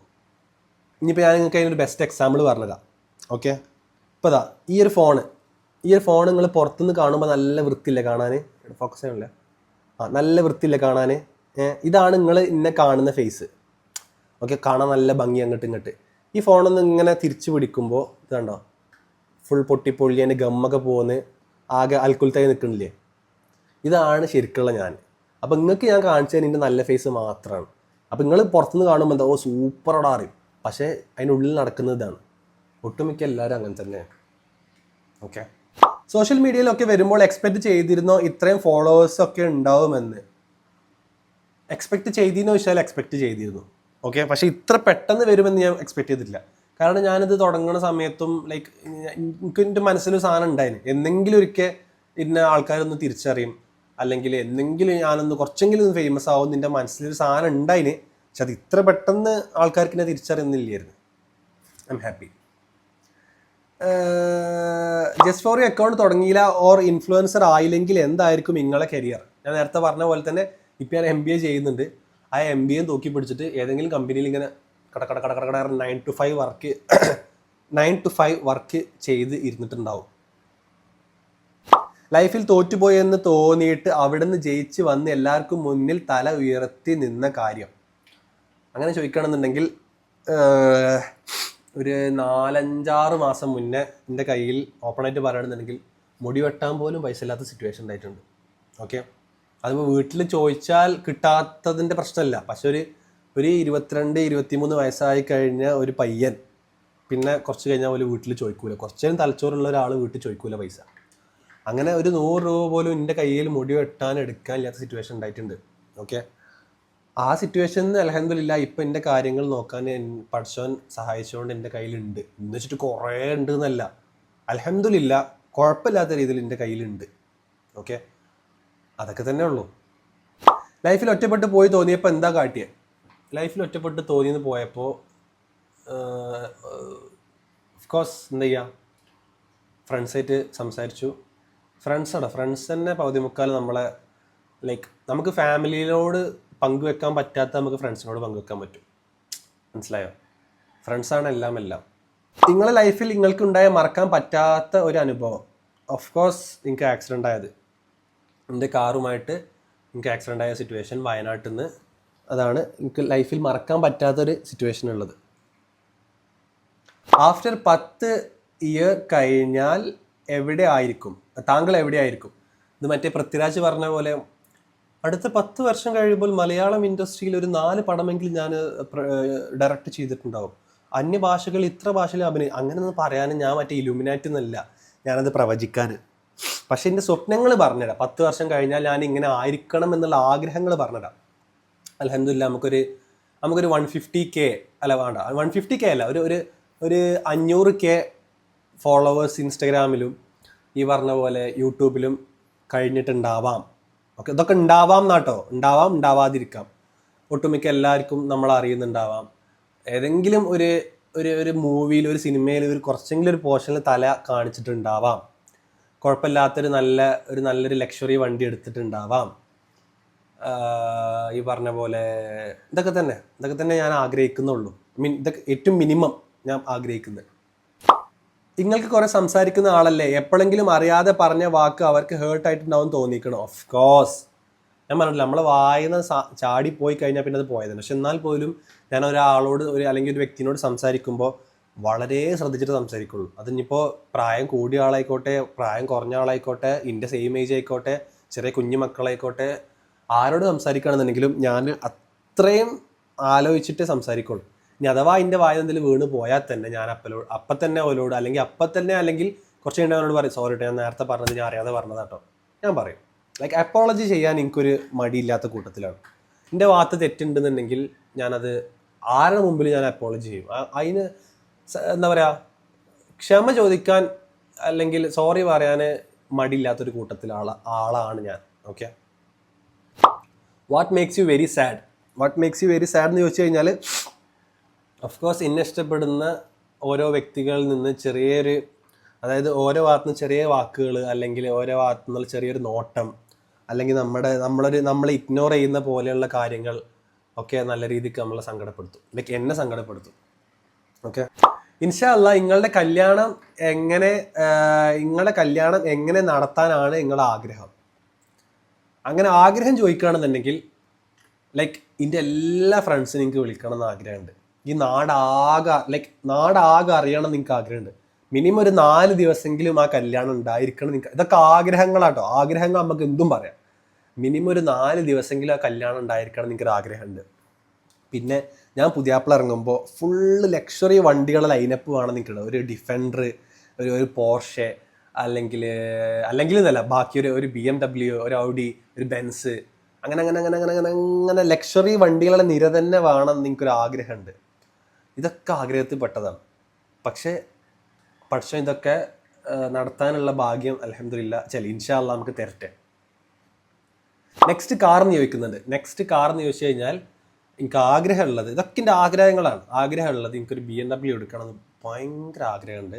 ഇനിയിപ്പോൾ ഞാൻ നിങ്ങൾക്ക് അതിനൊരു ബെസ്റ്റ് എക്സാമ്പിൾ പറഞ്ഞുതരാം. ഓക്കെ, ഇപ്പോൾ ഇതാ ഈ ഒരു ഫോൺ നിങ്ങൾ പുറത്തുനിന്ന് കാണുമ്പോൾ നല്ല വൃത്തിയില്ല കാണാൻ. ഫോക്കസ് ചെയ്യണില്ല. നല്ല വൃത്തിയില്ല കാണാൻ. ഇതാണ് നിങ്ങൾ ഇന്നെ കാണുന്ന ഫേസ്. ഓക്കെ, കാണാൻ നല്ല ഭംഗി അങ്ങോട്ട് ഇങ്ങോട്ട്. ഈ ഫോണൊന്ന് ഇങ്ങനെ തിരിച്ചു പിടിക്കുമ്പോൾ ഇത് കണ്ടോ, ഫുൾ പൊട്ടിപ്പൊള്ളി അതിൻ്റെ ഗമ്മൊക്കെ പോകുന്ന ആകെ അൽക്കുലത്തായി നിൽക്കണില്ലേ. ഇതാണ് ശരിക്കുള്ള ഞാൻ. അപ്പം നിങ്ങൾക്ക് ഞാൻ കാണിച്ചു തരുന്നത് എൻ്റെ നല്ല ഫേസ് മാത്രമാണ്. അപ്പം നിങ്ങൾ പുറത്തുനിന്ന് കാണുമ്പോൾ എന്താ സൂപ്പറോടെ അറിയും. പക്ഷേ അതിനുള്ളിൽ നടക്കുന്നത് ഇതാണ്. ഒട്ടുമിക്ക എല്ലാവരും അങ്ങനെ തന്നെയാണ്. ഓക്കെ, സോഷ്യൽ മീഡിയയിലൊക്കെ വരുമ്പോൾ എക്സ്പെക്റ്റ് ചെയ്തിരുന്നോ ഇത്രയും ഫോളോവേഴ്സൊക്കെ ഉണ്ടാവുമെന്ന്? എക്സ്പെക്റ്റ് ചെയ്തിരുന്നോ ചോദിച്ചാൽ എക്സ്പെക്റ്റ് ചെയ്തിരുന്നു. ഓക്കെ, പക്ഷേ ഇത്ര പെട്ടെന്ന് വരുമെന്ന് ഞാൻ എക്സ്പെക്ട് ചെയ്തിട്ടില്ല. കാരണം ഞാനിത് തുടങ്ങുന്ന സമയത്തും ലൈക്ക് എനിക്ക് എൻ്റെ മനസ്സിലൊരു സാധനം ഉണ്ടായിരുന്നു, എന്തെങ്കിലും ഒരിക്കൽ ഇന്ന ആൾക്കാരൊന്ന് തിരിച്ചറിയും, അല്ലെങ്കിൽ എന്തെങ്കിലും ഞാനൊന്ന് കുറച്ചെങ്കിലും ഒന്ന് ഫേമസ് ആവും എൻ്റെ മനസ്സിലൊരു സാധനം ഉണ്ടായിന്. പക്ഷെ അത് ഇത്ര പെട്ടെന്ന് ആൾക്കാർക്ക് എന്നെ തിരിച്ചറിയുന്നില്ലായിരുന്നു. I'm happy. Just for you account തുടങ്ങിയില്ല ഓർ ഇൻഫ്ലുവൻസർ ആയില്ലെങ്കിൽ എന്തായിരിക്കും നിങ്ങളെ കരിയർ? ഞാൻ നേരത്തെ പറഞ്ഞ പോലെ തന്നെ ഇപ്പം ഞാൻ MBA ചെയ്യുന്നുണ്ട്. ആ MBA തൂക്കി പിടിച്ചിട്ട് ഏതെങ്കിലും കമ്പനിയിൽ ഇങ്ങനെ കട 9 to 5 വർക്ക് ചെയ്ത് ഇരുന്നിട്ടുണ്ടാവും. ലൈഫിൽ തോറ്റുപോയെന്ന് തോന്നിയിട്ട് അവിടെ നിന്ന് ജയിച്ച് വന്ന് എല്ലാവർക്കും മുന്നിൽ തല ഉയർത്തി നിന്ന കാര്യം അങ്ങനെ ചോദിക്കുകയാണെന്നുണ്ടെങ്കിൽ ഒരു 4-5-6 മാസം മുന്നേ എൻ്റെ കയ്യിൽ ഓപ്പണായിട്ട് പറയുകയാണെന്നുണ്ടെങ്കിൽ മുടി വെട്ടാൻ പോലും പൈസ ഇല്ലാത്ത സിറ്റുവേഷൻ ഉണ്ടായിട്ടുണ്ട്. ഓക്കെ, അതിപ്പോൾ വീട്ടിൽ ചോദിച്ചാൽ കിട്ടാത്തതിൻ്റെ പ്രശ്നമല്ല. പക്ഷെ ഒരു 22-23 വയസ്സായി കഴിഞ്ഞ ഒരു പയ്യൻ പിന്നെ കുറച്ച് കഴിഞ്ഞാൽ പോലും വീട്ടിൽ ചോദിക്കൂല. കുറച്ചേരം തലച്ചോറുള്ള ഒരാൾ വീട്ടിൽ ചോദിക്കൂല പൈസ. അങ്ങനെ ഒരു 100 രൂപ പോലും എൻ്റെ കയ്യിൽ മുടി വെട്ടാൻ എടുക്കാനില്ലാത്ത സിറ്റുവേഷൻ ഉണ്ടായിട്ടുണ്ട്. ഓക്കെ, ആ സിറ്റുവേഷനിൽ അൽഹംദുലില്ലാഹ് ഇപ്പം എൻ്റെ കാര്യങ്ങൾ നോക്കാൻ പടച്ചോൻ സഹായിച്ചുകൊണ്ട് എൻ്റെ കയ്യിലുണ്ട്. എന്ന് വെച്ചിട്ട് കുറേ ഉണ്ട് എന്നല്ല, അൽഹംദുലില്ലാഹ് കുഴപ്പമില്ലാത്ത രീതിയിൽ എൻ്റെ കയ്യിലുണ്ട്. ഓക്കെ, അതൊക്കെ തന്നെ ഉള്ളൂ. ലൈഫിൽ ഒറ്റപ്പെട്ട് പോയി തോന്നിയപ്പോൾ എന്താ കാട്ടിയത്? ലൈഫിൽ ഒറ്റപ്പെട്ട് തോന്നിയെന്ന് പോയപ്പോൾ ഓഫ്കോഴ്സ് എന്താ ചെയ്യുക, ഫ്രണ്ട്സായിട്ട് സംസാരിച്ചു. ഫ്രണ്ട്സ് തന്നെ പകുതി മുക്കാൽ നമ്മളെ ലൈക്ക് നമുക്ക് ഫാമിലിയോട് പങ്കുവെക്കാൻ പറ്റാത്ത നമുക്ക് ഫ്രണ്ട്സിനോട് പങ്കുവെക്കാൻ പറ്റും. മനസ്സിലായോ? ഫ്രണ്ട്സാണ് എല്ലാം. നിങ്ങളുടെ ലൈഫിൽ നിങ്ങൾക്കുണ്ടായ മറക്കാൻ പറ്റാത്ത ഒരു അനുഭവം? ഓഫ്കോഴ്സ് എനിക്ക് ആക്സിഡൻ്റ് ആയത്, എൻ്റെ കാറുമായിട്ട് എനിക്ക് ആക്സിഡൻ്റ് ആയ സിറ്റുവേഷൻ വയനാട്ടിൽ നിന്ന്. അതാണ് എനിക്ക് ലൈഫിൽ മറക്കാൻ പറ്റാത്തൊരു സിറ്റുവേഷൻ ഉള്ളത്. ആഫ്റ്റർ 10 ഇയർ കഴിഞ്ഞാൽ എവിടെ ആയിരിക്കും താങ്കൾ? എവിടെ ആയിരിക്കും? ഇത് മറ്റേ പൃഥ്വിരാജ് പറഞ്ഞ പോലെ അടുത്ത 10 വർഷം കഴിയുമ്പോൾ മലയാളം ഇൻഡസ്ട്രിയിൽ ഒരു 4 പടമെങ്കിലും ഞാൻ ഡയറക്റ്റ് ചെയ്തിട്ടുണ്ടാവും. അന്യഭാഷകൾ ഇത്ര ഭാഷയിൽ അങ്ങനെയൊന്നും പറയാനും ഞാൻ മറ്റേ ഇലുമിനാറ്റി എന്നല്ല ഞാനത് പ്രവചിക്കാൻ. പക്ഷെ എൻ്റെ സ്വപ്നങ്ങൾ പറഞ്ഞുതരാം. 10 വർഷം കഴിഞ്ഞാൽ ഞാൻ ഇങ്ങനെ ആയിരിക്കണം എന്നുള്ള ആഗ്രഹങ്ങൾ പറഞ്ഞുതരാം. അൽഹംദുലില്ലാഹ് നമുക്കൊരു 150K അല്ല, വേണ്ട 150K അല്ല, ഒരു 500K ഫോളോവേഴ്സ് ഇൻസ്റ്റഗ്രാമിലും ഈ പറഞ്ഞ പോലെ യൂട്യൂബിലും കഴിഞ്ഞിട്ടുണ്ടാവാം. ഓക്കെ, ഇതൊക്കെ ഉണ്ടാവാം എന്നാട്ടോ, ഉണ്ടാവാതിരിക്കാം. ഒട്ടുമിക്ക എല്ലാവർക്കും നമ്മൾ അറിയുന്നുണ്ടാവാം. ഏതെങ്കിലും ഒരു മൂവിയിൽ, ഒരു സിനിമയിൽ കുറച്ചെങ്കിലും ഒരു പോർഷനിൽ തല കാണിച്ചിട്ടുണ്ടാവാം. കുഴപ്പമില്ലാത്തൊരു നല്ലൊരു ലക്ഷറി വണ്ടി എടുത്തിട്ടുണ്ടാവാം. ഈ പറഞ്ഞ പോലെ ഇതൊക്കെ തന്നെ ഞാൻ ആഗ്രഹിക്കുന്നുള്ളൂ. ഇതൊക്കെ ഏറ്റവും മിനിമം ഞാൻ ആഗ്രഹിക്കുന്നത്. നിങ്ങൾക്ക് കുറെ സംസാരിക്കുന്ന ആളല്ലേ, എപ്പോഴെങ്കിലും അറിയാതെ പറഞ്ഞ വാക്ക് അവർക്ക് ഹേർട്ടായിട്ടുണ്ടാവും തോന്നിക്കണം? Of course. ഞാൻ പറഞ്ഞില്ല, നമ്മളെ വായന ചാടി പോയി കഴിഞ്ഞാൽ പിന്നെ അത് പോയതാണ്. പക്ഷെ എന്നാൽ പോലും ഞാൻ ഒരാളോട് അല്ലെങ്കിൽ ഒരു വ്യക്തിനോട് സംസാരിക്കുമ്പോൾ വളരെ ശ്രദ്ധിച്ചിട്ട് സംസാരിക്കുള്ളൂ. അതിനിപ്പോൾ പ്രായം കൂടിയ ആളായിക്കോട്ടെ, പ്രായം കുറഞ്ഞ ആളായിക്കോട്ടെ, എൻ്റെ സെയിം ഏജ് ആയിക്കോട്ടെ, ചെറിയ കുഞ്ഞു മക്കളായിക്കോട്ടെ, ആരോട് സംസാരിക്കുകയാണെന്നുണ്ടെങ്കിലും ഞാൻ അത്രയും ആലോചിച്ചിട്ടേ സംസാരിക്കുള്ളൂ. ഇനി അഥവാ എൻ്റെ വായ എന്തെങ്കിലും വീണ് പോയാൽ തന്നെ ഞാൻ അപ്പം തന്നെ അവരോട് അല്ലെങ്കിൽ കുറച്ച് കഴിഞ്ഞാൽ അവരോട് പറയും, സോറി ഞാൻ നേരത്തെ പറഞ്ഞത് ഞാൻ അറിയാതെ പറഞ്ഞതാട്ടോ, ഞാൻ പറയും. ലൈക്ക് അപ്പോളജി ചെയ്യാൻ എനിക്കൊരു മടിയില്ലാത്ത കൂട്ടത്തിലാണ്. എൻ്റെ ഭാഗത്ത് തെറ്റുണ്ടെന്നുണ്ടെങ്കിൽ ഞാനത് ആരുടെ മുമ്പിൽ ഞാൻ അപ്പോളജി ചെയ്യും. അതിന് എന്താ പറയുക, ക്ഷമ ചോദിക്കാൻ അല്ലെങ്കിൽ സോറി പറയാൻ മടിയില്ലാത്തൊരു കൂട്ടത്തിലുള്ള ആളാണ് ഞാൻ. Okay, what makes you very sad? What makes you very sad എന്ന് ചോദിച്ചു കഴിഞ്ഞാൽ, ഓഫ് കോഴ്സ് എന്നെ ഇഷ്ടപ്പെടുന്ന ഓരോ വ്യക്തികളിൽ നിന്ന് ചെറിയൊരു, അതായത് ഓരോ ഭാഗത്തുനിന്ന് ചെറിയ വാക്കുകൾ, അല്ലെങ്കിൽ ഓരോ ഭാഗത്തു നിന്നുള്ള ചെറിയൊരു നോട്ടം, അല്ലെങ്കിൽ നമ്മളെ ഇഗ്നോർ ചെയ്യുന്ന പോലെയുള്ള കാര്യങ്ങൾ ഒക്കെ നല്ല രീതിക്ക് നമ്മളെ സങ്കടപ്പെടുത്തും, ലൈക്ക് എന്നെ സങ്കടപ്പെടുത്തും. ഓക്കെ, ഇൻഷാ അല്ലാ നിങ്ങളുടെ കല്യാണം എങ്ങനെ നടത്താനാണ് നിങ്ങളുടെ ആഗ്രഹം? അങ്ങനെ ആഗ്രഹം ചോദിക്കുകയാണെന്നുണ്ടെങ്കിൽ, ലൈക്ക് എൻ്റെ എല്ലാ ഫ്രണ്ട്സിനും എനിക്ക് വിളിക്കണം എന്ന് ആഗ്രഹമുണ്ട്. ഈ നാടാകെ അറിയണം എന്ന് എനിക്ക് ആഗ്രഹമുണ്ട്. മിനിമം ഒരു 4 ദിവസമെങ്കിലും ആ കല്യാണം ഉണ്ടായിരിക്കണം നിങ്ങൾക്ക്. ഇതൊക്കെ ആഗ്രഹങ്ങളാട്ടോ, ആഗ്രഹങ്ങൾ നമുക്ക് എന്തും പറയാം. മിനിമം ഒരു 4 ദിവസമെങ്കിലും ആ കല്യാണം ഉണ്ടായിരിക്കണം എന്ന് എനിക്കൊരു ആഗ്രഹമുണ്ട്. പിന്നെ ഞാൻ പുതിയാപ്പിള ഇറങ്ങുമ്പോൾ ഫുള്ള് ലക്ഷറി വണ്ടികളെ ലൈനപ്പ് വേണം നിൽക്കുന്നത്. ഒരു ഡിഫൻഡർ, ഒരു പോർഷെ, അല്ലെങ്കിൽ എന്നല്ല, ബാക്കി ഒരു BMW, ഒരു ഔഡി, ഒരു ബെൻസ്, അങ്ങനെ ലക്ഷറി വണ്ടികളുടെ നിര തന്നെ വേണം എന്ന് എനിക്കൊരു ആഗ്രഹമുണ്ട്. ഇതൊക്കെ ആഗ്രഹത്തിൽ പെട്ടതാണ്. പക്ഷേ ഇതൊക്കെ നടത്താനുള്ള ഭാഗ്യം അൽഹംദുലില്ലാഹ് ഇൻഷാ അല്ലാഹ് നമുക്ക് തരട്ടെ. നെക്സ്റ്റ് കാർ എന്ന് ചോദിച്ചു കഴിഞ്ഞാൽ, എനിക്ക് ആഗ്രഹമുള്ളത്, ഇതൊക്കെ എൻ്റെ ആഗ്രഹമുള്ളത് എനിക്കൊരു BMW എടുക്കണം എന്ന് ഭയങ്കര ആഗ്രഹമുണ്ട്.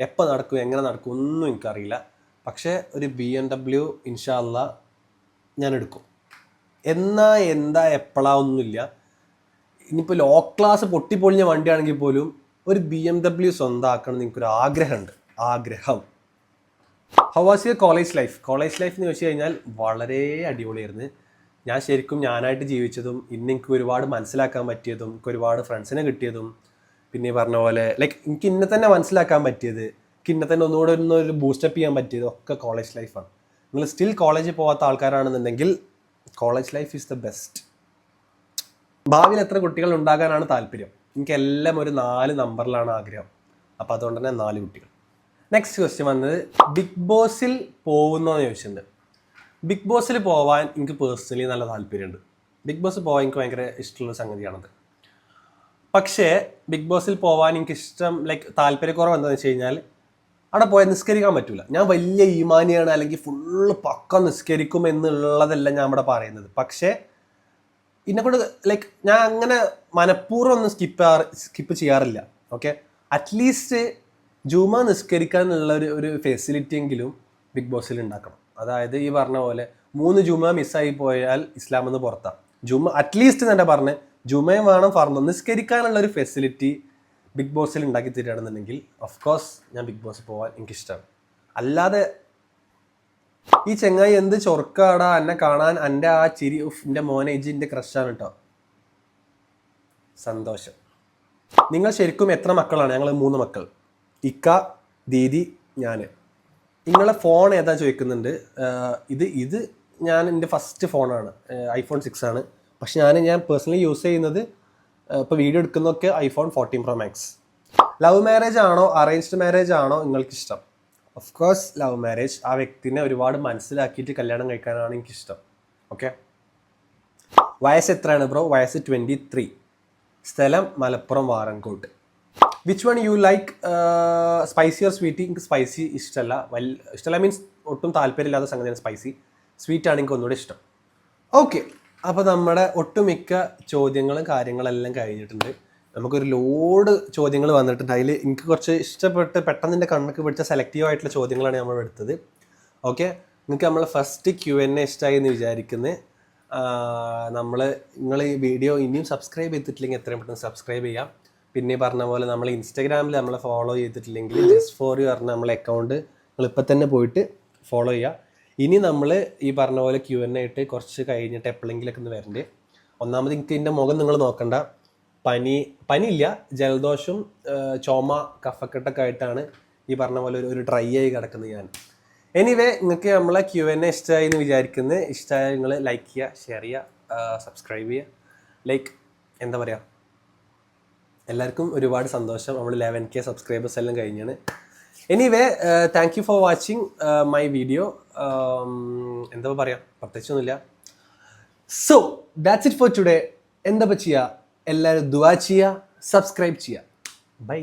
എപ്പോൾ നടക്കും, എങ്ങനെ നടക്കും ഒന്നും എനിക്കറിയില്ല. പക്ഷേ ഒരു BMW ഇൻഷാ അല്ലാഹ് ഞാൻ എടുക്കും. എപ്പോഴാ ഒന്നുമില്ല. ഇനിയിപ്പോൾ ലോ ക്ലാസ് പൊട്ടിപ്പൊളിഞ്ഞ വണ്ടിയാണെങ്കിൽ പോലും ഒരു BMW സ്വന്തമാക്കണം എന്ന് എനിക്കൊരു ആഗ്രഹം. How was your college life എന്ന് ചോദിച്ചു കഴിഞ്ഞാൽ വളരെ അടിപൊളിയായിരുന്നു. ഞാനായിട്ട് ജീവിച്ചതും, ഇന്ന് എനിക്ക് ഒരുപാട് മനസ്സിലാക്കാൻ പറ്റിയതും, എനിക്ക് ഒരുപാട് ഫ്രണ്ട്സിനെ കിട്ടിയതും, പിന്നെ പറഞ്ഞ പോലെ ലൈക്ക് എനിക്ക് ഇന്നെ തന്നെ മനസ്സിലാക്കാൻ പറ്റിയത്, എനിക്ക് ഇന്നെ തന്നെ ഒന്നുകൂടെ ബൂസ്റ്റപ്പ് ചെയ്യാൻ പറ്റിയതും ഒക്കെ കോളേജ് ലൈഫാണ്. നിങ്ങൾ സ്റ്റിൽ കോളേജിൽ പോകാത്ത ആൾക്കാരാണെന്നുണ്ടെങ്കിൽ college life is the best. ഭാവിയിൽ എത്ര കുട്ടികൾ ഉണ്ടാകാനാണ് താല്പര്യം? എനിക്കെല്ലാം ഒരു 4 നമ്പറിലാണ് ആഗ്രഹം. അപ്പോൾ അതുകൊണ്ട് തന്നെ 4 കുട്ടികൾ. നെക്സ്റ്റ് ക്വസ്റ്റ്യൻ വന്നത്, ബിഗ് ബോസിൽ പോകുന്നതെന്ന് ചോദിച്ചിട്ടുണ്ട്. ബിഗ് ബോസിൽ പോകാൻ എനിക്ക് പേഴ്സണലി നല്ല താല്പര്യമുണ്ട്. ബിഗ് ബോസ് പോകാൻ എനിക്ക് ഭയങ്കര ഇഷ്ടമുള്ള സംഗതിയാണത്. പക്ഷേ ബിഗ് ബോസിൽ പോകാൻ എനിക്കിഷ്ടം, ലൈക്ക് താല്പര്യക്കുറവ് എന്താണെന്ന് വെച്ച് കഴിഞ്ഞാൽ, അവിടെ പോയാൽ നിസ്കരിക്കാൻ പറ്റില്ല. ഞാൻ വലിയ ഈമാനിയാണ്, അല്ലെങ്കിൽ ഫുള്ള് പക്ക നിസ്കരിക്കും എന്നുള്ളതല്ല ഞാൻ ഇവിടെ പറയുന്നത്. പക്ഷേ ഇതിനെക്കൊണ്ട് ലൈക്ക് ഞാൻ അങ്ങനെ മനഃപൂർവ്വം ഒന്നും സ്കിപ്പ് ചെയ്യാറില്ല. ഓക്കെ, അറ്റ്ലീസ്റ്റ് ജുമ നിസ്കരിക്കാനുള്ള ഒരു ഫെസിലിറ്റി എങ്കിലും ബിഗ് ബോസിൽ ഉണ്ടാക്കണം. അതായത് ഈ പറഞ്ഞ പോലെ 3 ജുമ മിസ്സായി പോയാൽ ഇസ്ലാം എന്ന് പുറത്താണ്. അറ്റ്ലീസ്റ്റ് തന്നെ പറഞ്ഞ് ജുമയും വേണം, ഫർദ് നിസ്കരിക്കാനുള്ള ഒരു ഫെസിലിറ്റി ബിഗ് ബോസിൽ ഉണ്ടാക്കി തരികയാണെന്നുണ്ടെങ്കിൽ ഓഫ് കോഴ്സ് ഞാൻ ബിഗ് ബോസിൽ പോകാൻ എനിക്കിഷ്ടമാണ്. അല്ലാതെ ഈ ചെങ്ങായി എന്ത് ചൊർക്കാടാ, എന്നെ കാണാൻ എൻ്റെ ആ ചിരി, എൻ്റെ മോനെ എൻ്റെ ക്രഷാണ് കേട്ടോ. സന്തോഷം. നിങ്ങൾ ശരിക്കും എത്ര മക്കളാണ്? ഞങ്ങൾ 3 മക്കൾ, ഇക്ക, ദീദി, ഞാൻ. നിങ്ങളെ ഫോൺ ഏതാ ചോദിക്കുന്നുണ്ട്. ഇത് ഞാൻ എൻ്റെ ഫസ്റ്റ് ഫോണാണ്, iPhone 6 ആണ്. പക്ഷെ ഞാൻ പേഴ്സണലി യൂസ് ചെയ്യുന്നത്, ഇപ്പോൾ വീഡിയോ എടുക്കുന്നതൊക്കെ iPhone 14 Pro Max. Love marriage ആണോ അറേഞ്ച്ഡ് മാരേജ് ആണോ നിങ്ങൾക്കിഷ്ടം? Of course love marriage. ആ വ്യക്തിനെ ഒരുപാട് മനസ്സിലാക്കിയിട്ട് കല്യാണം കഴിക്കാനാണ് എനിക്കിഷ്ടം. ഓക്കെ, വയസ്സ് എത്രയാണ് ബ്രോ? വയസ്സ് 23. സ്ഥലം Malappuram Varankode. Which one you like, spicy or sweet? എനിക്ക് സ്പൈസി ഇഷ്ടമല്ല മീൻസ് ഒട്ടും താല്പര്യമില്ലാത്ത സംഗതിയാണ് സ്പൈസി. സ്വീറ്റ് ആണ് എനിക്ക് ഒന്നുകൂടെ ഇഷ്ടം. ഓക്കെ, അപ്പോൾ നമ്മുടെ ഒട്ടുമിക്ക ചോദ്യങ്ങളും കാര്യങ്ങളെല്ലാം കഴിഞ്ഞിട്ടുണ്ട്. നമുക്കൊരു ലോഡ് ചോദ്യങ്ങൾ വന്നിട്ടുണ്ട്. അതിൽ എനിക്ക് കുറച്ച് ഇഷ്ടപ്പെട്ട് പെട്ടെന്ന് എൻ്റെ കണ്ണൊക്കെ പിടിച്ച സെലക്റ്റീവ് ആയിട്ടുള്ള ചോദ്യങ്ങളാണ് നമ്മൾ എടുത്തത്. ഓക്കെ, നിങ്ങൾക്ക് നമ്മൾ ഫസ്റ്റ് Q&A ഇഷ്ടമായി എന്ന് വിചാരിക്കുന്നത്. നിങ്ങൾ ഈ വീഡിയോ ഇനിയും സബ്സ്ക്രൈബ് ചെയ്തിട്ടില്ലെങ്കിൽ എത്രയും പെട്ടെന്ന് സബ്സ്ക്രൈബ് ചെയ്യാം. പിന്നെ പറഞ്ഞ പോലെ നമ്മൾ ഇൻസ്റ്റാഗ്രാമിൽ നമ്മളെ ഫോളോ ചെയ്തിട്ടില്ലെങ്കിൽ ജസ്റ്റ് ഫോർ യു പറഞ്ഞ നമ്മളെ അക്കൗണ്ട് നിങ്ങളിപ്പോൾ തന്നെ പോയിട്ട് ഫോളോ ചെയ്യുക. ഇനി നമ്മൾ ഈ പറഞ്ഞ പോലെ Q&A ഇട്ട് കുറച്ച് കഴിഞ്ഞിട്ട് എപ്പോഴെങ്കിലൊക്കെ ഒന്ന് വരണ്ടേ. ഒന്നാമത് എനിക്ക് എൻ്റെ മുഖം നിങ്ങൾ നോക്കണ്ട, പനിയില്ല, ജലദോഷം, ചുമ, കഫക്കെട്ടൊക്കെ ആയിട്ടാണ് ഈ പറഞ്ഞ പോലെ ഒരു ഡ്രൈ ആയി കിടക്കുന്നത് ഞാൻ. എനിവേ, നിങ്ങൾക്ക് നമ്മളെ Q&A ഇഷ്ടമായി എന്ന് വിചാരിക്കുന്നത്. ഇഷ്ടമായ നിങ്ങൾ ലൈക്ക് ചെയ്യുക, ഷെയർ ചെയ്യുക, സബ്സ്ക്രൈബ് ചെയ്യുക. ലൈക്ക് എന്താ പറയുക, എല്ലാവർക്കും ഒരുപാട് സന്തോഷം. നമ്മൾ 11K സബ്സ്ക്രൈബേഴ്സ് എല്ലാം കഴിഞ്ഞാണ്. Anyway, thank you for watching my video. എന്താ പറയുക, പ്രത്യേകിച്ചൊന്നുമില്ല. So that's it for today. എന്താ ചെയ്യുക, എല്ലാവരും ദുആ ചെയ്യുക, സബ്സ്ക്രൈബ് ചെയ്യുക. ബൈ.